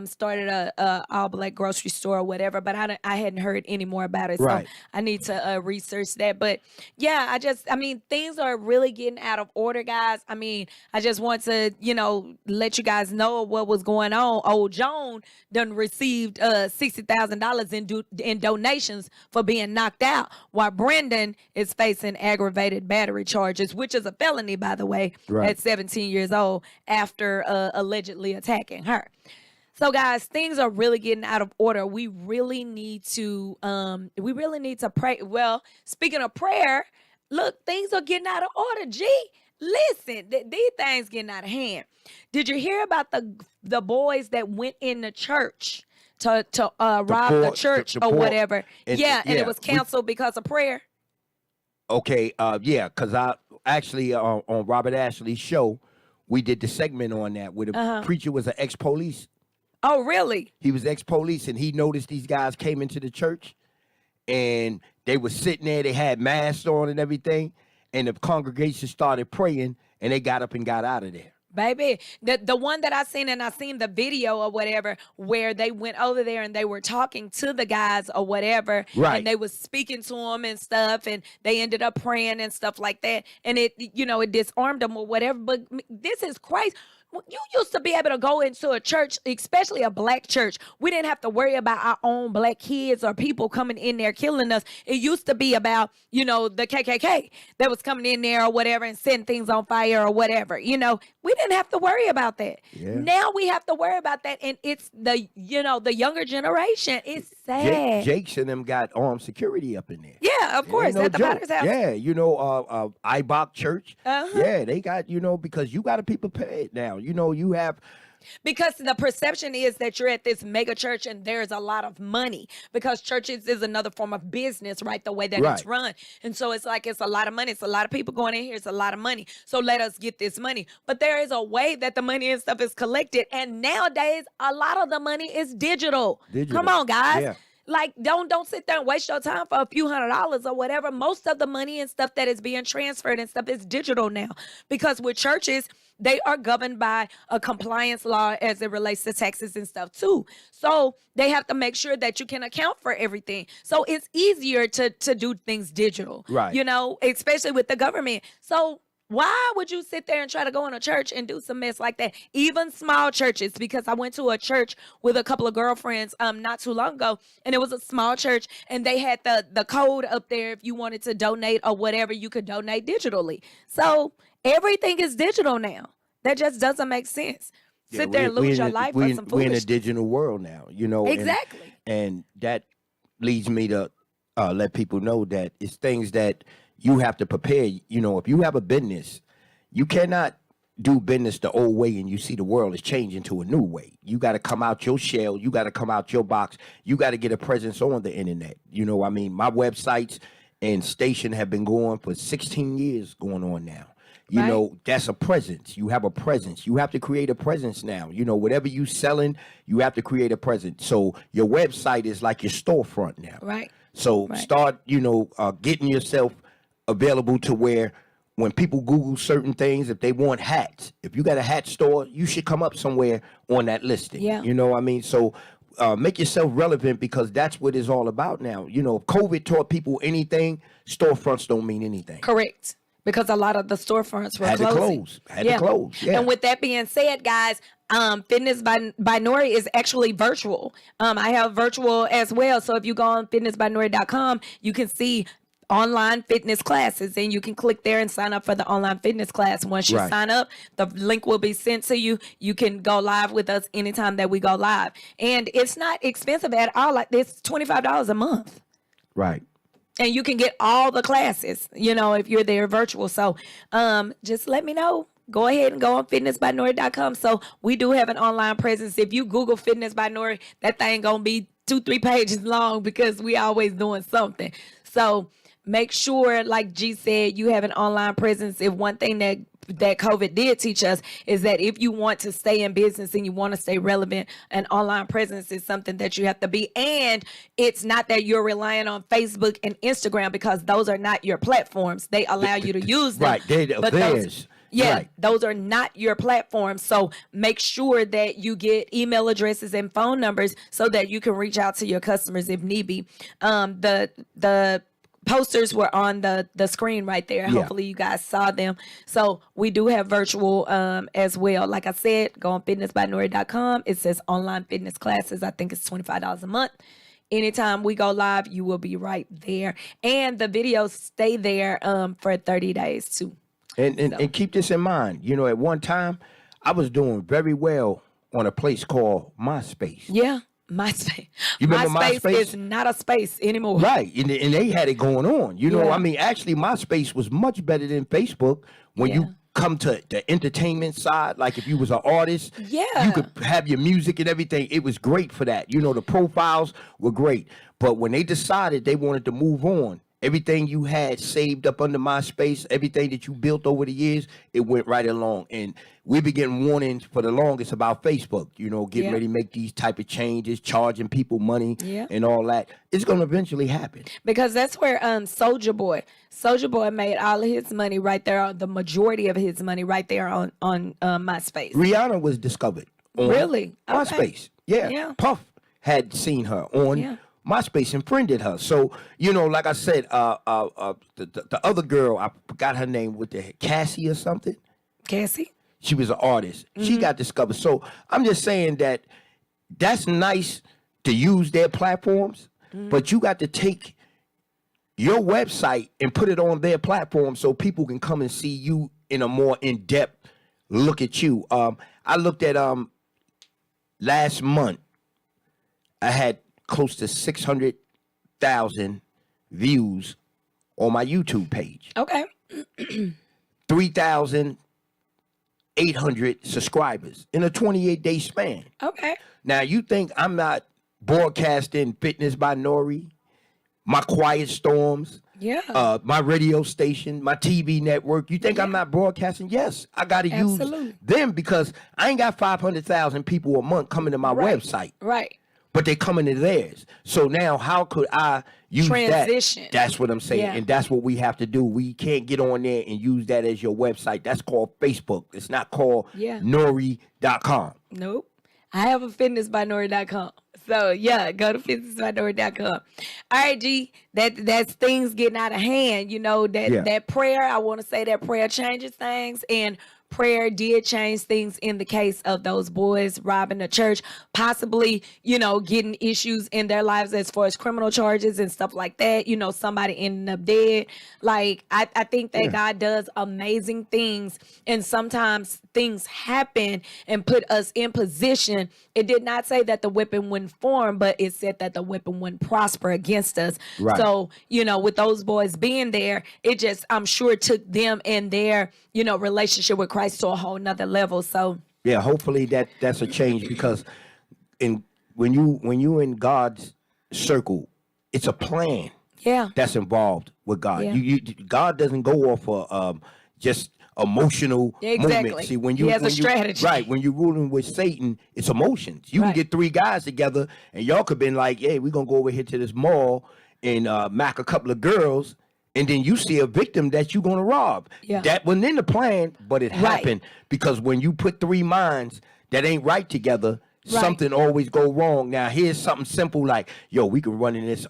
started a all black grocery store or whatever, but I hadn't heard any more about it, so Right. I need to research that. But yeah, I mean, things are really getting out of order, guys. I mean, I just want to, let you guys know what was going on. Old Joan done received $60,000 in donations for being knocked out, while Brendan is facing aggravated battery charges, which is a felony, by the way, Right. at 17 years old after allegedly attacking her. So guys, things are really getting out of order. We really need to pray. Well, speaking of prayer, look, things are getting out of order. Listen, these things getting out of hand. Did you hear about the boys that went in the church to rob the church or whatever? And it was canceled because of prayer. Okay, yeah, because I actually on Robert Ashley's show, we did the segment on that where the preacher was an ex-police. Oh, really? He was ex-police, and he noticed these guys came into the church, and they were sitting there. They had masks on and everything, and the congregation started praying, and they got up and got out of there. Baby, the one that I seen, and I seen the video or whatever, where they went over there and they were talking to the guys or whatever, Right. and they was speaking to them and stuff, and they ended up praying and stuff like that, and it disarmed them or whatever. But this is crazy. You used to be able to go into a church, especially a black church. We didn't have to worry about our own black kids or people coming in there killing us. It used to be about, the KKK that was coming in there or whatever and setting things on fire or whatever. We didn't have to worry about that. Yeah. Now we have to worry about that. And it's the younger generation. It's sad. Jake's and them got armed security up in there. Yeah, of It course. ain't no At the joke. Potter's house. Yeah, IBOC Church. Uh-huh. Yeah, they got, because you got to be prepared now. You have, Because the perception is that you're at this mega church and there's a lot of money, because churches is another form of business, right? The way that it's Right. run. And so it's like, it's a lot of money. It's a lot of people going in here. It's a lot of money. So let us get this money. But there is a way that the money and stuff is collected. And nowadays, a lot of the money is digital. Digital. Come on, guys. Yeah. Like, don't sit there and waste your time for a few $100s or whatever. Most of the money and stuff that is being transferred and stuff is digital now, because with churches, they are governed by a compliance law as it relates to taxes and stuff too. So they have to make sure that you can account for everything. So it's easier to do things digital, Right. Especially with the government. So why would you sit there and try to go in a church and do some mess like that? Even small churches, because I went to a church with a couple of girlfriends not too long ago, and it was a small church, and they had the code up there. If you wanted to donate or whatever, you could donate digitally. So everything is digital now. That just doesn't make sense. Yeah, Sit there and lose your life for some we're in a foolishness. digital world now, and- Exactly. And that leads me to let people know that it's things that you have to prepare. If you have a business, you cannot do business the old way and you see the world is changing to a new way. You got to come out your shell. You got to come out your box. You got to get a presence on the internet. My websites and station have been going for 16 years going on now. Right. That's a presence. You have a presence. You have to create a presence now. Whatever you selling, you have to create a presence. So your website is like your storefront now. Right. So Right. start, getting yourself available to where when people Google certain things, if they want hats, if you got a hat store, you should come up somewhere on that listing. Yeah. So make yourself relevant, because that's what it's all about now. If COVID taught people anything, storefronts don't mean anything. Correct. Because a lot of the storefronts were Had to closing. close. Had to close. Yeah. And with that being said, guys, Fitness by Nori is actually virtual. I have virtual as well. So if you go on fitnessbynori.com, you can see online fitness classes, and you can click there and sign up for the online fitness class. Once you Right. sign up, the link will be sent to you. You can go live with us anytime that we go live. And it's not expensive at all. Like, it's $25 a month. Right. And you can get all the classes, if you're there virtual. So just let me know. Go ahead and go on fitnessbynori.com. So we do have an online presence. If you Google Fitness by Nori, that thing going to be 2-3 pages long, because we always doing something. So make sure, like G said, you have an online presence. If one thing that COVID did teach us is that if you want to stay in business and you want to stay relevant, an online presence is something that you have to be. And it's not that you're relying on Facebook and Instagram, because those are not your platforms. They allow you to use them. Right, they're theirs. Yeah, Right. those are not your platforms. So make sure that you get email addresses and phone numbers so that you can reach out to your customers if need be. The posters were on the screen right there. Yeah. Hopefully you guys saw them. So we do have virtual as well. Like I said, go on fitnessbynori.com. It says online fitness classes. I think it's $25 a month. Anytime we go live, you will be right there. And the videos stay there for 30 days too. And keep this in mind. You know, at one time, I was doing very well on a place called MySpace. Yeah, MySpace. You remember MySpace? Is not a space anymore. Right, and they had it going on. You know, Yeah. I mean, actually, MySpace was much better than Facebook when Yeah. you come to the entertainment side. Like if you was an artist, Yeah. you could have your music and everything. It was great for that. You know, the profiles were great. But when they decided they wanted to move on, everything you had saved up under MySpace, everything that you built over the years, it went right along. And we've been getting warnings for the longest about Facebook, you know, getting Yeah. ready to make these type of changes, charging people money Yeah. and all that. It's going to eventually happen. Because that's where Soulja Boy made all of his money right there, the majority of his money right there on MySpace. Rihanna was discovered on Really? Okay. MySpace. Yeah. Yeah. Puff had seen her on Yeah. MySpace and friended her. So, you know, like I said, the other girl, I forgot her name, with the Cassie or something. Cassie? She was an artist. She got discovered. So I'm just saying that that's nice to use their platforms, but you got to take your website and put it on their platform so people can come and see you in a more in-depth look at you. I looked at last month, I had close to 600,000 views on my YouTube page. Okay. 3,800 subscribers in a 28-day span. Okay. Now, you think I'm not broadcasting Fitness by Nori, my Quiet Storms, Yeah. my radio station, my TV network? You think I'm not broadcasting? Yes, I got to use Absolutely. them because I ain't got 500,000 people a month coming to my Right. website, Right. but they coming to theirs. So now how could I use Transition. that? That's what I'm saying. Yeah. And that's what we have to do. We can't get on there and use that as your website. That's called Facebook. It's not called Yeah. Nori.com. Nope. I have a fitnessbynori.com. So yeah, go to fitnessbynori.com. All right, G, that's things getting out of hand. You know, that prayer, I want to say that prayer changes things, and prayer did change things in the case of those boys robbing the church, possibly, you know, getting issues in their lives as far as criminal charges and stuff like that. You know, somebody ending up dead. Like, I think that God does amazing things, and sometimes things happen and put us in position. It did not say that the weapon wouldn't form, but it said that the weapon wouldn't prosper against us. Right. So, you know, with those boys being there, it just, I'm sure, took them and their, you know, relationship with Christ to a whole nother level. So Yeah, hopefully that's a change, because when you in God's circle, it's a plan yeah, that's involved with God. Yeah. God doesn't go off of just emotional Exactly. movement. See, He has a strategy. Right, when you're ruling with Satan, it's emotions. You Right. can get three guys together and y'all could been like, hey, we're gonna go over here to this mall and mack a couple of girls, and then you see a victim that you're gonna rob. Yeah. That wasn't in the plan, but it happened because when you put three minds that ain't right together, Right. something always go wrong. Now here's something simple like, yo, we can run in this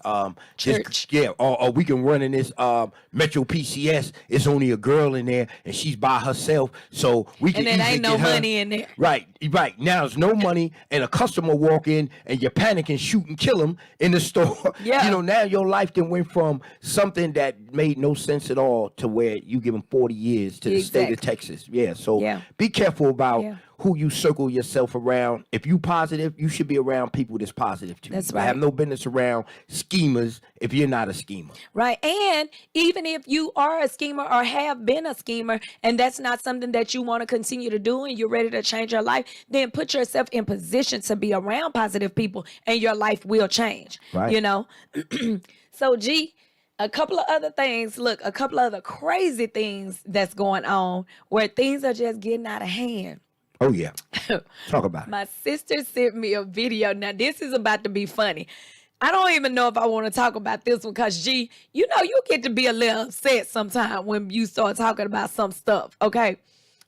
Church. or we can run in this Metro PCS. It's only a girl in there and she's by herself, so we can. and then easily ain't no get her. money in there. Right. Now there's no money, and a customer walk in, and you panic and shoot and kill him in the store. Yeah. You know, now your life then went from something that made no sense at all to where you give them 40 years to the state of Exactly. Texas. Yeah. So Yeah. be careful about Yeah. who you circle yourself around. If you positive, you should be around people that's positive too. That's I have right. no business around schemers if you're not a schemer. Right. And even if you are a schemer or have been a schemer, and that's not something that you want to continue to do, and you're ready to change your life, then put yourself in position to be around positive people, and your life will change. Right. You know? So, G, a couple of other things. Look, a couple of other crazy things that's going on where things are just getting out of hand. Oh yeah. Talk about it. My sister sent me a video. Now, this is about to be funny. I don't even know if I want to talk about this one because, G, you know, you get to be a little upset sometimes when you start talking about some stuff, okay?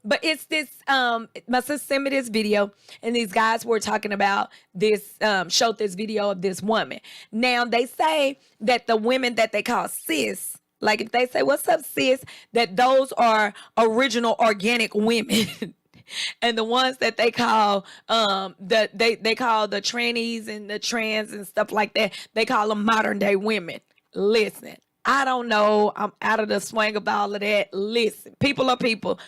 But it's this, my sister sent me this video, and these guys were talking about this, showed this video of this woman. Now, they say that the women that they call cis, like if they say, what's up, cis, that those are original organic women. And the ones that they call they call the trannies and the trans and stuff like that, they call them modern day women. Listen, I don't know. I'm out of the swing of all of that. Listen, people are people.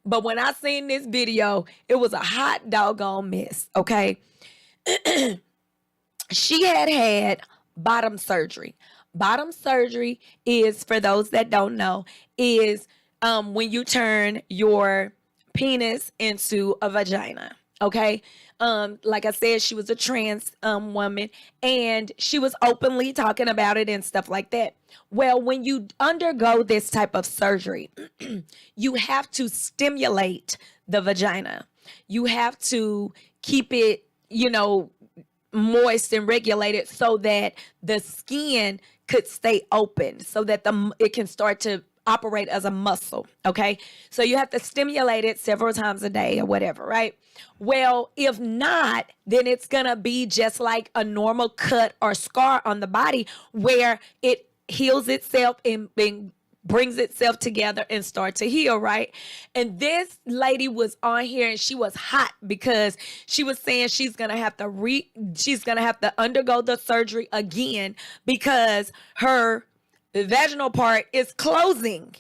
But when I seen this video, it was a hot doggone mess, okay? She had bottom surgery. Bottom surgery is, for those that don't know, is when you turn your penis into a vagina. Okay. Like I said, she was a trans woman, and she was openly talking about it and stuff like that. Well, when you undergo this type of surgery, you have to stimulate the vagina. You have to keep it, you know, moist and regulated so that the skin could stay open, so that it can start to operate as a muscle. Okay. So you have to stimulate it several times a day or whatever, right? Well, if not, then it's going to be just like a normal cut or scar on the body where it heals itself and brings itself together and start to heal, right? And this lady was on here and she was hot because she was saying she's going to have to undergo the surgery again because her the vaginal part is closing.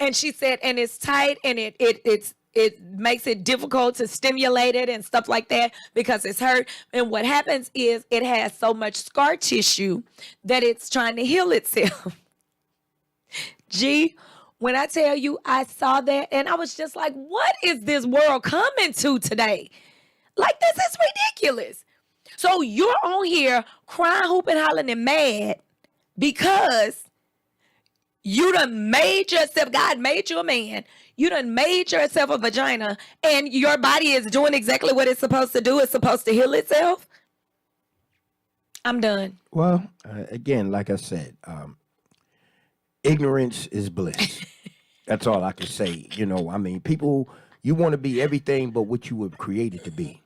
And she said, and it's tight, and it makes it difficult to stimulate it and stuff like that because it's hurt. And what happens is it has so much scar tissue that it's trying to heal itself. Gee, when I tell you I saw that and I was just like, what is this world coming to today? Like, this is ridiculous. So you're on here crying, hooping, hollering, and mad because you done made yourself, God made you a man. You done made yourself a vagina, and your body is doing exactly what it's supposed to do. It's supposed to heal itself. I'm done. Well, again, like I said, ignorance is bliss. That's all I can say. You know, I mean, people, you want to be everything but what you were created to be.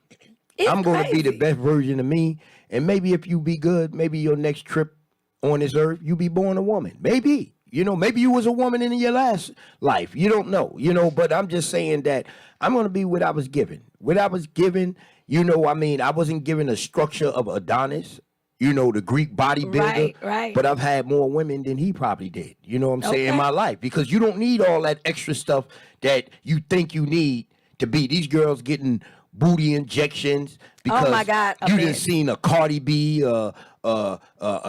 I'm going to be the best version of me, and maybe if you be good, maybe your next trip on this earth, you be born a woman. Maybe. You know, maybe you was a woman in your last life. You don't know, you know, but I'm just saying that I'm going to be what I was given. What I was given, you know, I mean, I wasn't given a structure of Adonis, you know, the Greek bodybuilder. Right. But I've had more women than he probably did, you know what I'm saying, in my life. Because you don't need all that extra stuff that you think you need to be. These girls getting booty injections because oh my God, you didn't seen a Cardi B,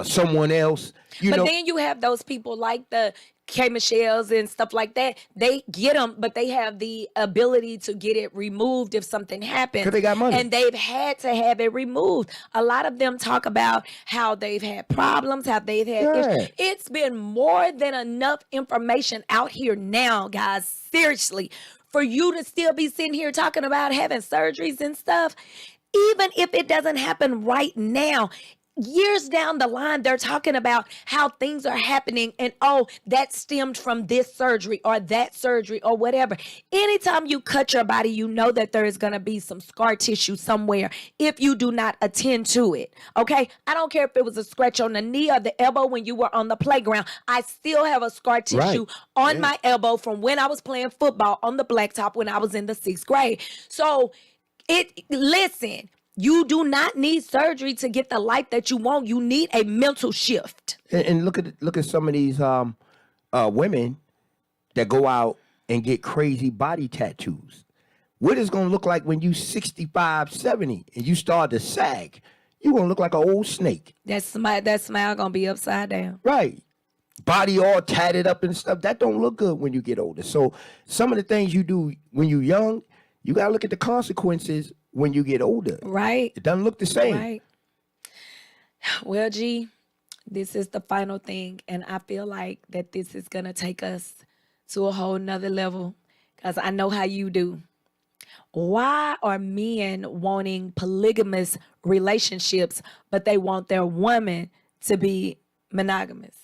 someone else. You know, then you have those people like the K Michelle's and stuff like that. They get them, but they have the ability to get it removed if something happens. 'Cause they got money. And they've had to have it removed. A lot of them talk about how they've had problems, how they've had issues. It's been more than enough information out here now, guys. Seriously, for you to still be sitting here talking about having surgeries and stuff, even if it doesn't happen right now, years down the line, they're talking about how things are happening and, oh, that stemmed from this surgery or that surgery or whatever. Anytime you cut your body, you know that there is going to be some scar tissue somewhere if you do not attend to it. Okay? I don't care if it was a scratch on the knee or the elbow when you were on the playground. I still have a scar tissue on my elbow from when I was playing football on the blacktop when I was in the 6th grade. So listen, you do not need surgery to get the life that you want. You need a mental shift. And look at some of these women that go out and get crazy body tattoos. What it's going to look like when you 65, 70 and you start to sag? You're going to look like an old snake. That smile going to be upside down. Right. Body all tatted up and stuff. That don't look good when you get older. So some of the things you do when you're young, you got to look at the consequences when you get older. Right. It doesn't look the same. Right. Well, G, This is the final thing, and I feel like that this is gonna take us to a whole nother level because I know how you do. Why are men wanting polygamous relationships, but they want their woman to be monogamous?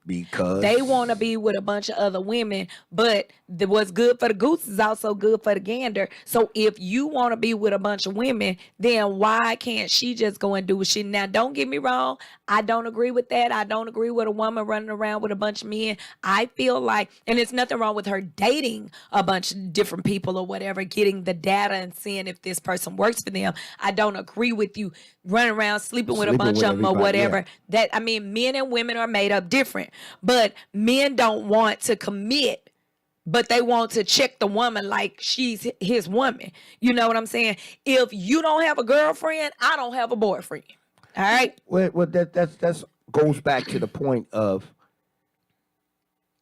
Because They want to be with a bunch of other women, but what's good for the goose is also good for the gander. So if you want to be with a bunch of women, then why can't she just go and do what she? Now, don't get me wrong. I don't agree with that. I don't agree with a woman running around with a bunch of men. I feel like, and it's nothing wrong with her dating a bunch of different people or whatever, getting the data and seeing if this person works for them. I don't agree with you running around sleeping with a bunch with of them or everybody, yeah. whatever. That, I mean, men and women are made up different, but men don't want to commit, but they want to check the woman like she's his woman. You know what I'm saying? If you don't have a girlfriend, I don't have a boyfriend. All right. well that's goes back to the point of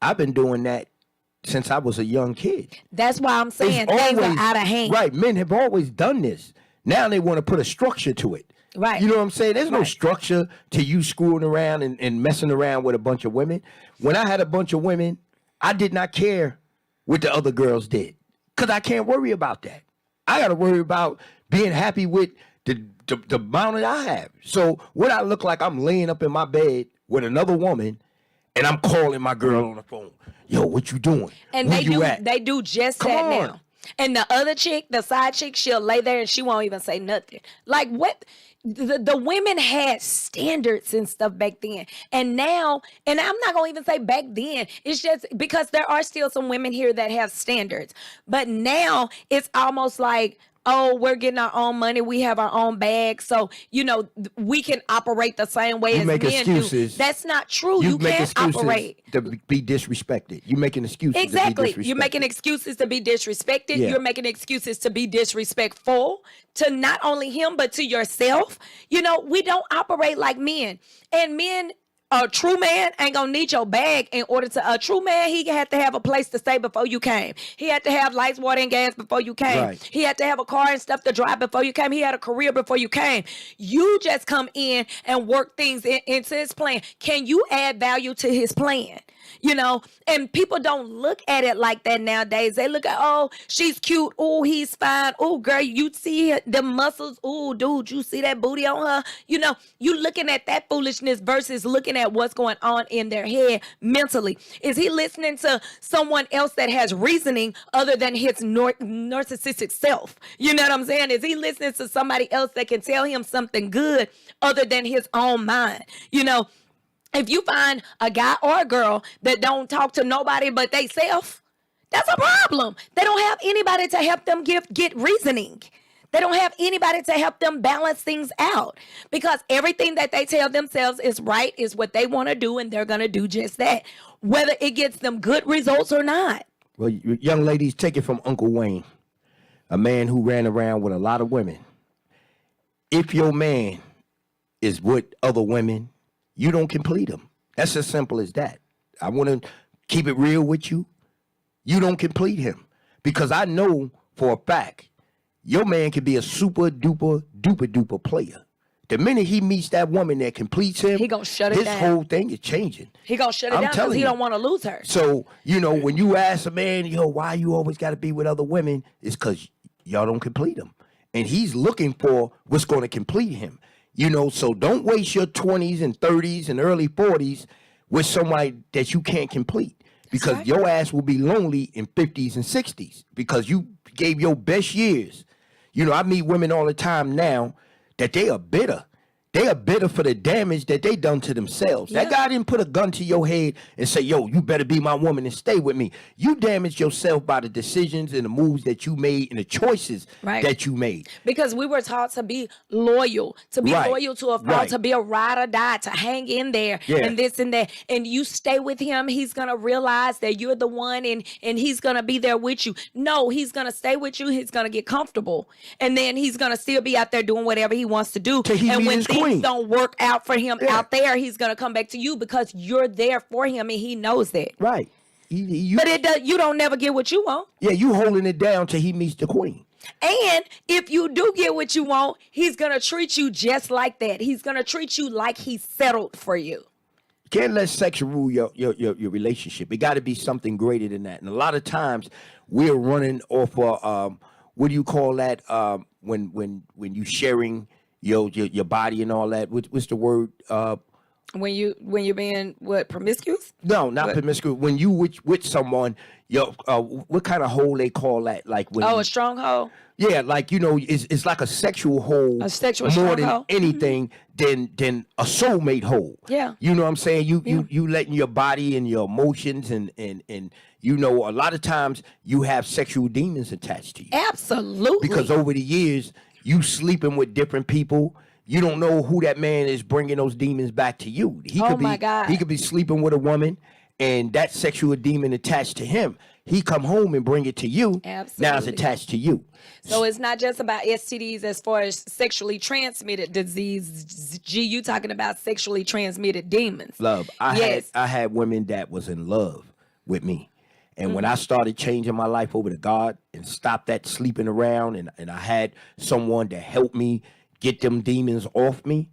I've been doing that since I was a young kid. That's why I'm saying things are out of hand. Right. Men have always done this. Now they want to put a structure to it. Right. You know what I'm saying? There's no Right. structure to you screwing around and messing around with a bunch of women. When I had a bunch of women, I did not care what the other girls did because I can't worry about that. I got to worry about being happy with the amount that I have. So what I look like, I'm laying up in my bed with another woman and I'm calling my girl on the phone. Yo, what you doing? And Where they you do at? they do just Come that on. now. And the other chick, the side chick, she'll lay there and she won't even say nothing. Like what the women had standards and stuff back then. And now, and I'm not gonna even say back then, it's just because there are still some women here that have standards. But now it's almost like, oh, we're getting our own money. We have our own bag. So, you know, we can operate the same way You as make men excuses. do. That's not true. You make can't excuses operate. to be disrespected. You making excuses to be Exactly. disrespected. You're making excuses to be disrespected. Yeah. You're making excuses to be disrespectful to not only him, but to yourself. You know, we don't operate like men. And men, a true man ain't gonna need your bag in order to, a true man, he had to have a place to stay before you came. He had to have lights, water, and gas before you came. Right. He had to have a car and stuff to drive before you came. He had a career before you came. You just come in and work things into his plan. Can you add value to his plan? You know, and people don't look at it like that nowadays. They look at, oh, she's cute. Oh, he's fine. Oh, girl, you see the muscles. Oh, dude, you see that booty on her? You know, you looking at that foolishness versus looking at what's going on in their head mentally. Is he listening to someone else that has reasoning other than his narcissistic self? You know what I'm saying? Is he listening to somebody else that can tell him something good other than his own mind? You know, if you find a guy or a girl that don't talk to nobody but they self, that's a problem. They don't have anybody to help them get reasoning. They don't have anybody to help them balance things out because everything that they tell themselves is right, is what they want to do, and they're going to do just that, whether it gets them good results or not. Well, you young ladies, take it from Uncle Wayne, a man who ran around with a lot of women. If your man is with other women, you don't complete him. That's as simple as that. I want to keep it real with you. You don't complete him because I know for a fact your man can be a super duper player. The minute he meets that woman that completes him, He gonna shut it his down. whole thing is changing. He going to shut it I'm down because telling he you. don't want to lose her. So, you know, when you ask a man, yo, why you always got to be with other women, it's because y'all don't complete him. And he's looking for what's going to complete him. You know, so don't waste your 20s and 30s and early 40s with somebody that you can't complete because right. your ass will be lonely in 50s and 60s because you gave your best years. You know, I meet women all the time now that they are bitter. They are bitter for the damage that they done to themselves. That Yeah. guy didn't put a gun to your head and say, yo, you better be my woman and stay with me. You damaged yourself by the decisions and the moves that you made and the choices Right. that you made. Because we were taught to be loyal, Right. loyal to a fault, Right. to be a ride or die, to hang in there Yeah. and this and that. And you stay with him, he's going to realize that you're the one and he's going to be there with you. No, he's going to stay with you. He's going to get comfortable. And then he's going to still be out there doing whatever he wants to do. Till he And meet when his things queen. don't work out for him Yeah. out there, he's going to come back to you because you're there for him and he knows that. Right. You, But you don't never get what you want. yeah, you holding it down till he meets the queen. And if you do get what you want, he's going to treat you just like that. He's going to treat you like he's settled for you. Can't let sex rule your relationship. It got to be something greater than that. And a lot of times we're running off of what do you call that? When you sharing your body and all that. What's the word? When you're being promiscuous? No, not promiscuous. When you with someone, what kind of hole they call that? Like when a stronghold. Yeah, like it's like a sexual hole, A sexual more than stronghold. anything than a soulmate hole. Yeah. You know what I'm saying? You letting your body and your emotions and a lot of times you have sexual demons attached to you. Absolutely. Because over the years you sleeping with different people. You don't know who that man is bringing those demons back to you. My God. He could be sleeping with a woman and that sexual demon attached to him. He come home and bring it to you. Absolutely. Now it's attached to you. So it's not just about STDs as far as sexually transmitted disease. G, you talking about sexually transmitted demons. Love. I had women that was in love with me. And when I started changing my life over to God and stopped that sleeping around and I had someone to help me get them demons off me,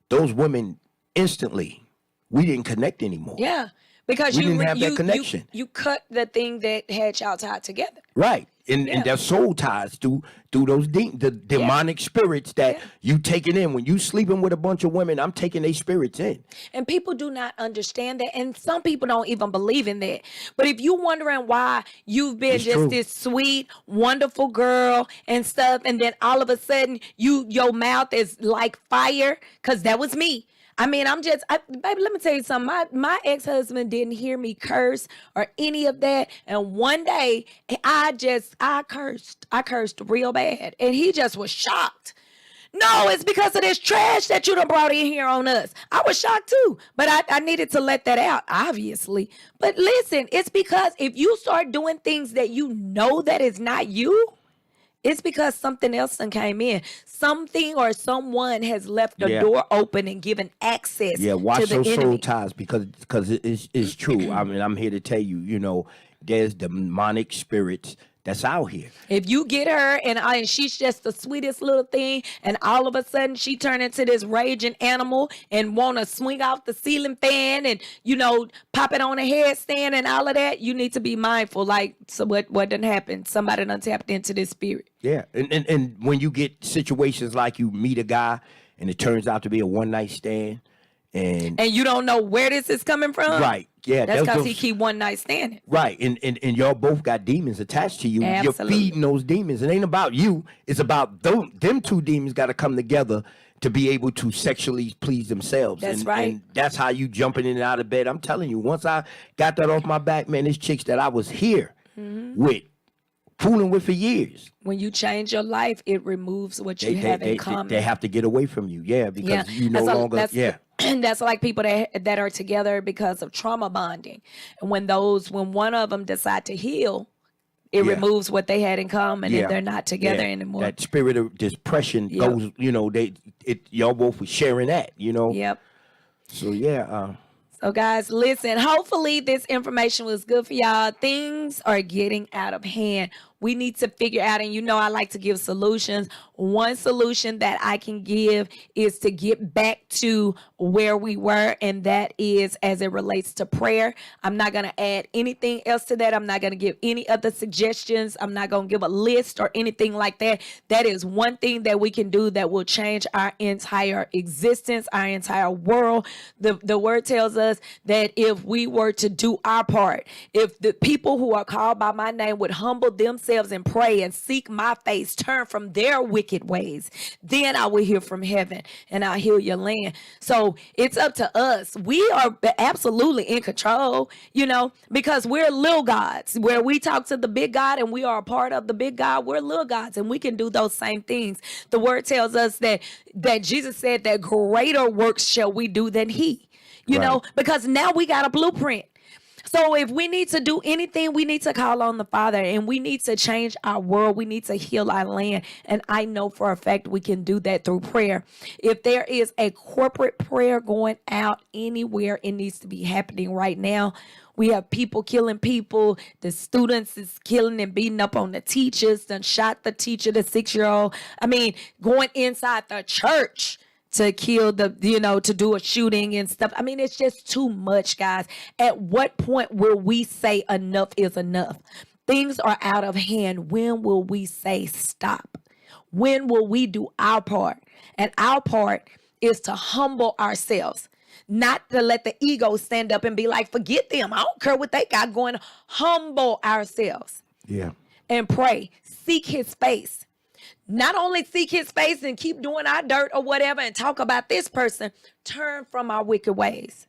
those women instantly, we didn't connect anymore. Yeah. Because We didn't have that connection. You cut the thing that had y'all tied together. Right. And their soul ties through those the demonic spirits that you taking in. When you sleeping with a bunch of women, I'm taking their spirits in. And people do not understand that. And some people don't even believe in that. But if you're wondering why you've been It's just true. this sweet, wonderful girl and stuff, and then all of a sudden your mouth is like fire, because that was me. I mean, baby, let me tell you something. My ex-husband didn't hear me curse or any of that. And one day I cursed real bad. And he just was shocked. No, it's because of this trash that you done brought in here on us. I was shocked too, but I needed to let that out, obviously. But listen, it's because if you start doing things that you know that is not you, it's because something else done came in. Something or someone has left the door open and given access Watch to the those soul enemy. ties because it's true. I mean, I'm here to tell you, there's demonic spirits that's out here. If you get her and she's just the sweetest little thing, and all of a sudden she turn into this raging animal and want to swing off the ceiling fan and pop it on a headstand and all of that, you need to be mindful. Like, so what done happened? Somebody done tapped into this spirit. Yeah, and when you get situations like you meet a guy and it turns out to be a one night stand, and you don't know where this is coming from. right, yeah, That's because he keep one night standing. right, and y'all both got demons attached to you. Absolutely. You're feeding those demons. It ain't about you. It's about them two demons got to come together to be able to sexually please themselves. That's and, right. And that's how you jumping in and out of bed. I'm telling you, once I got that off my back, man, there's chicks that I was here with, fooling with for years. When you change your life, it removes what you have in common. They have to get away from you, because you no That's longer, that's like people that are together because of trauma bonding. And when one of them decide to heal, it removes what they had in common, and they're not together anymore. That spirit of depression goes, y'all both were sharing that, Yep. So So guys, listen, hopefully this information was good for y'all. Things are getting out of hand. We need to figure out, and I like to give solutions. One solution that I can give is to get back to where we were, and that is as it relates to prayer. I'm not going to add anything else to that. I'm not going to give any other suggestions. I'm not going to give a list or anything like that. That is one thing that we can do that will change our entire existence, our entire world. The word tells us that if we were to do our part, if the people who are called by my name would humble themselves and pray and seek my face, turn from their wicked ways, then I will hear from heaven and I'll heal your land. So it's up to us. We are absolutely in control, because we're little gods. Where we talk to the big God and we are a part of the big God, we're little gods, and we can do those same things. The word tells us that Jesus said that greater works shall we do than he, because now we got a blueprint. So if we need to do anything, we need to call on the Father, and we need to change our world. We need to heal our land. And I know for a fact we can do that through prayer. If there is a corporate prayer going out anywhere, it needs to be happening right now. We have people killing people. The students is killing and beating up on the teachers, done shot the teacher, the 6-year-old. I mean, going inside the church to kill to do a shooting and stuff. I mean, it's just too much, guys. At what point will we say enough is enough? Things are out of hand. When will we say stop? When will we do our part? And our part is to humble ourselves, not to let the ego stand up and be like, forget them. I don't care what they got going. Humble ourselves. Yeah. And pray. Seek his face. Not only seek his face and keep doing our dirt or whatever and talk about this person, turn from our wicked ways.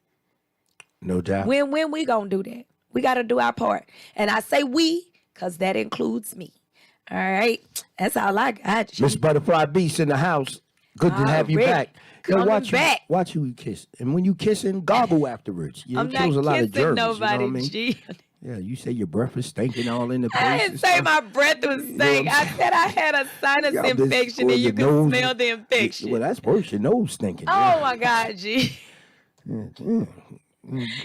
No doubt. When we gonna do that? We got to do our part. And I say we because that includes me. All right? That's all I got. Miss Butterfly Beast in the house. Good to have you Already. back. Yo, Coming back. Watch who you kiss. And when you kissing, gobble afterwards. You know, I'm it kills a not lot of kissing germs. nobody, You know what I mean? G. Yeah, you say your breath is stinking all in the place. I didn't say my breath was stink. I said I had a sinus Yeah, this- infection or and you your could nose- smell the infection. Well, that's worse. Your nose stinking. Oh my God, G.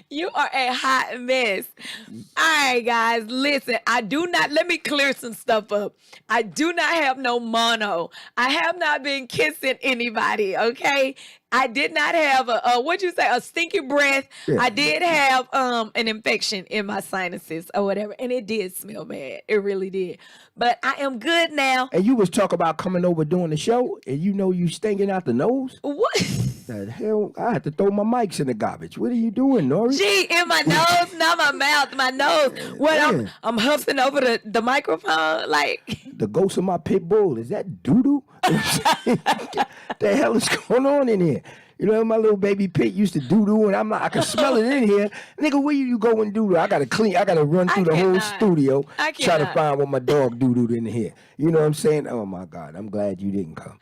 You are a hot mess. All right, guys, listen. Let me clear some stuff up. I do not have no mono. I have not been kissing anybody, okay? I did not have a stinky breath. Yeah. I did have an infection in my sinuses or whatever, and it did smell bad. It really did. But I am good now. And you was talking about coming over doing the show, and you know you stinking out the nose? What? The hell? I had to throw my mics in the garbage. What are you doing, Nori? Gee, in my nose, not my mouth, my nose. What Yeah. I'm huffing over the microphone, like. The ghost of my pit bull, is that doo-doo? The hell is going on in here? You know, my little baby pit used to doo-doo, and I'm like, I can smell it in here. Nigga, where you go and doo-doo? I gotta run through the whole cannot. studio I try to cannot. find what my dog doo-dooed in here. You know what I'm saying? Oh my God, I'm glad you didn't come.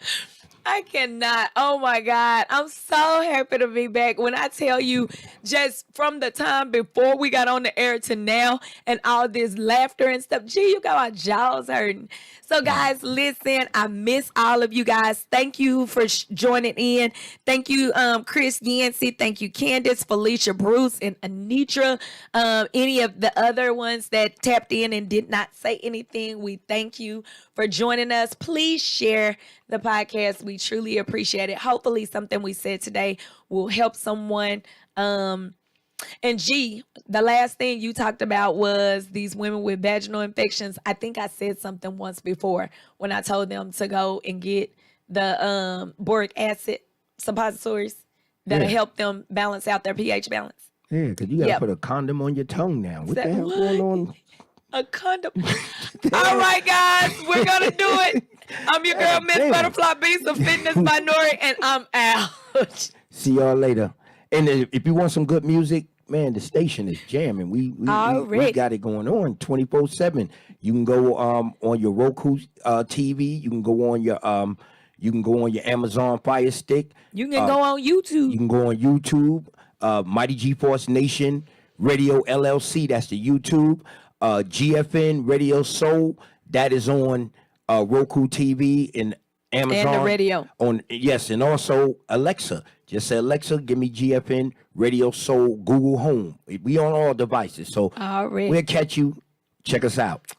I cannot. Oh my God. I'm so happy to be back. When I tell you, just from the time before we got on the air to now and all this laughter and stuff, gee, you got my jaws hurting. So guys, listen, I miss all of you guys. Thank you for joining in. Thank you, Chris Yancey. Thank you, Candace, Felicia, Bruce, and Anitra. Any of the other ones that tapped in and did not say anything, we thank you for joining us. Please share the podcast. We truly appreciate it. Hopefully something we said today will help someone. And G, the last thing you talked about was these women with vaginal infections. I think I said something once before when I told them to go and get the boric acid suppositories that'll Yeah. help them balance out their pH balance. Yeah, because you gotta Yep. put a condom on your tongue now. What the That- hell going on? A condom. All right, guys, we're gonna do it. I'm your girl, Miss Damn. Butterfly Beast of Fitness by Nori, and I'm out. See y'all later. And if you want some good music, man, the station is jamming. We Already. got it going on 24/7. You can go on your Roku TV. You can go on your Amazon Fire Stick. You can go on YouTube. You can go on YouTube. Mighty G-Force Nation Radio LLC. That's the YouTube. GFN Radio Soul. That is on Roku TV and Amazon. And the radio. And also Alexa. Just say, Alexa, give me GFN Radio Soul Google Home. We on all devices. So Already. we'll catch you. Check us out.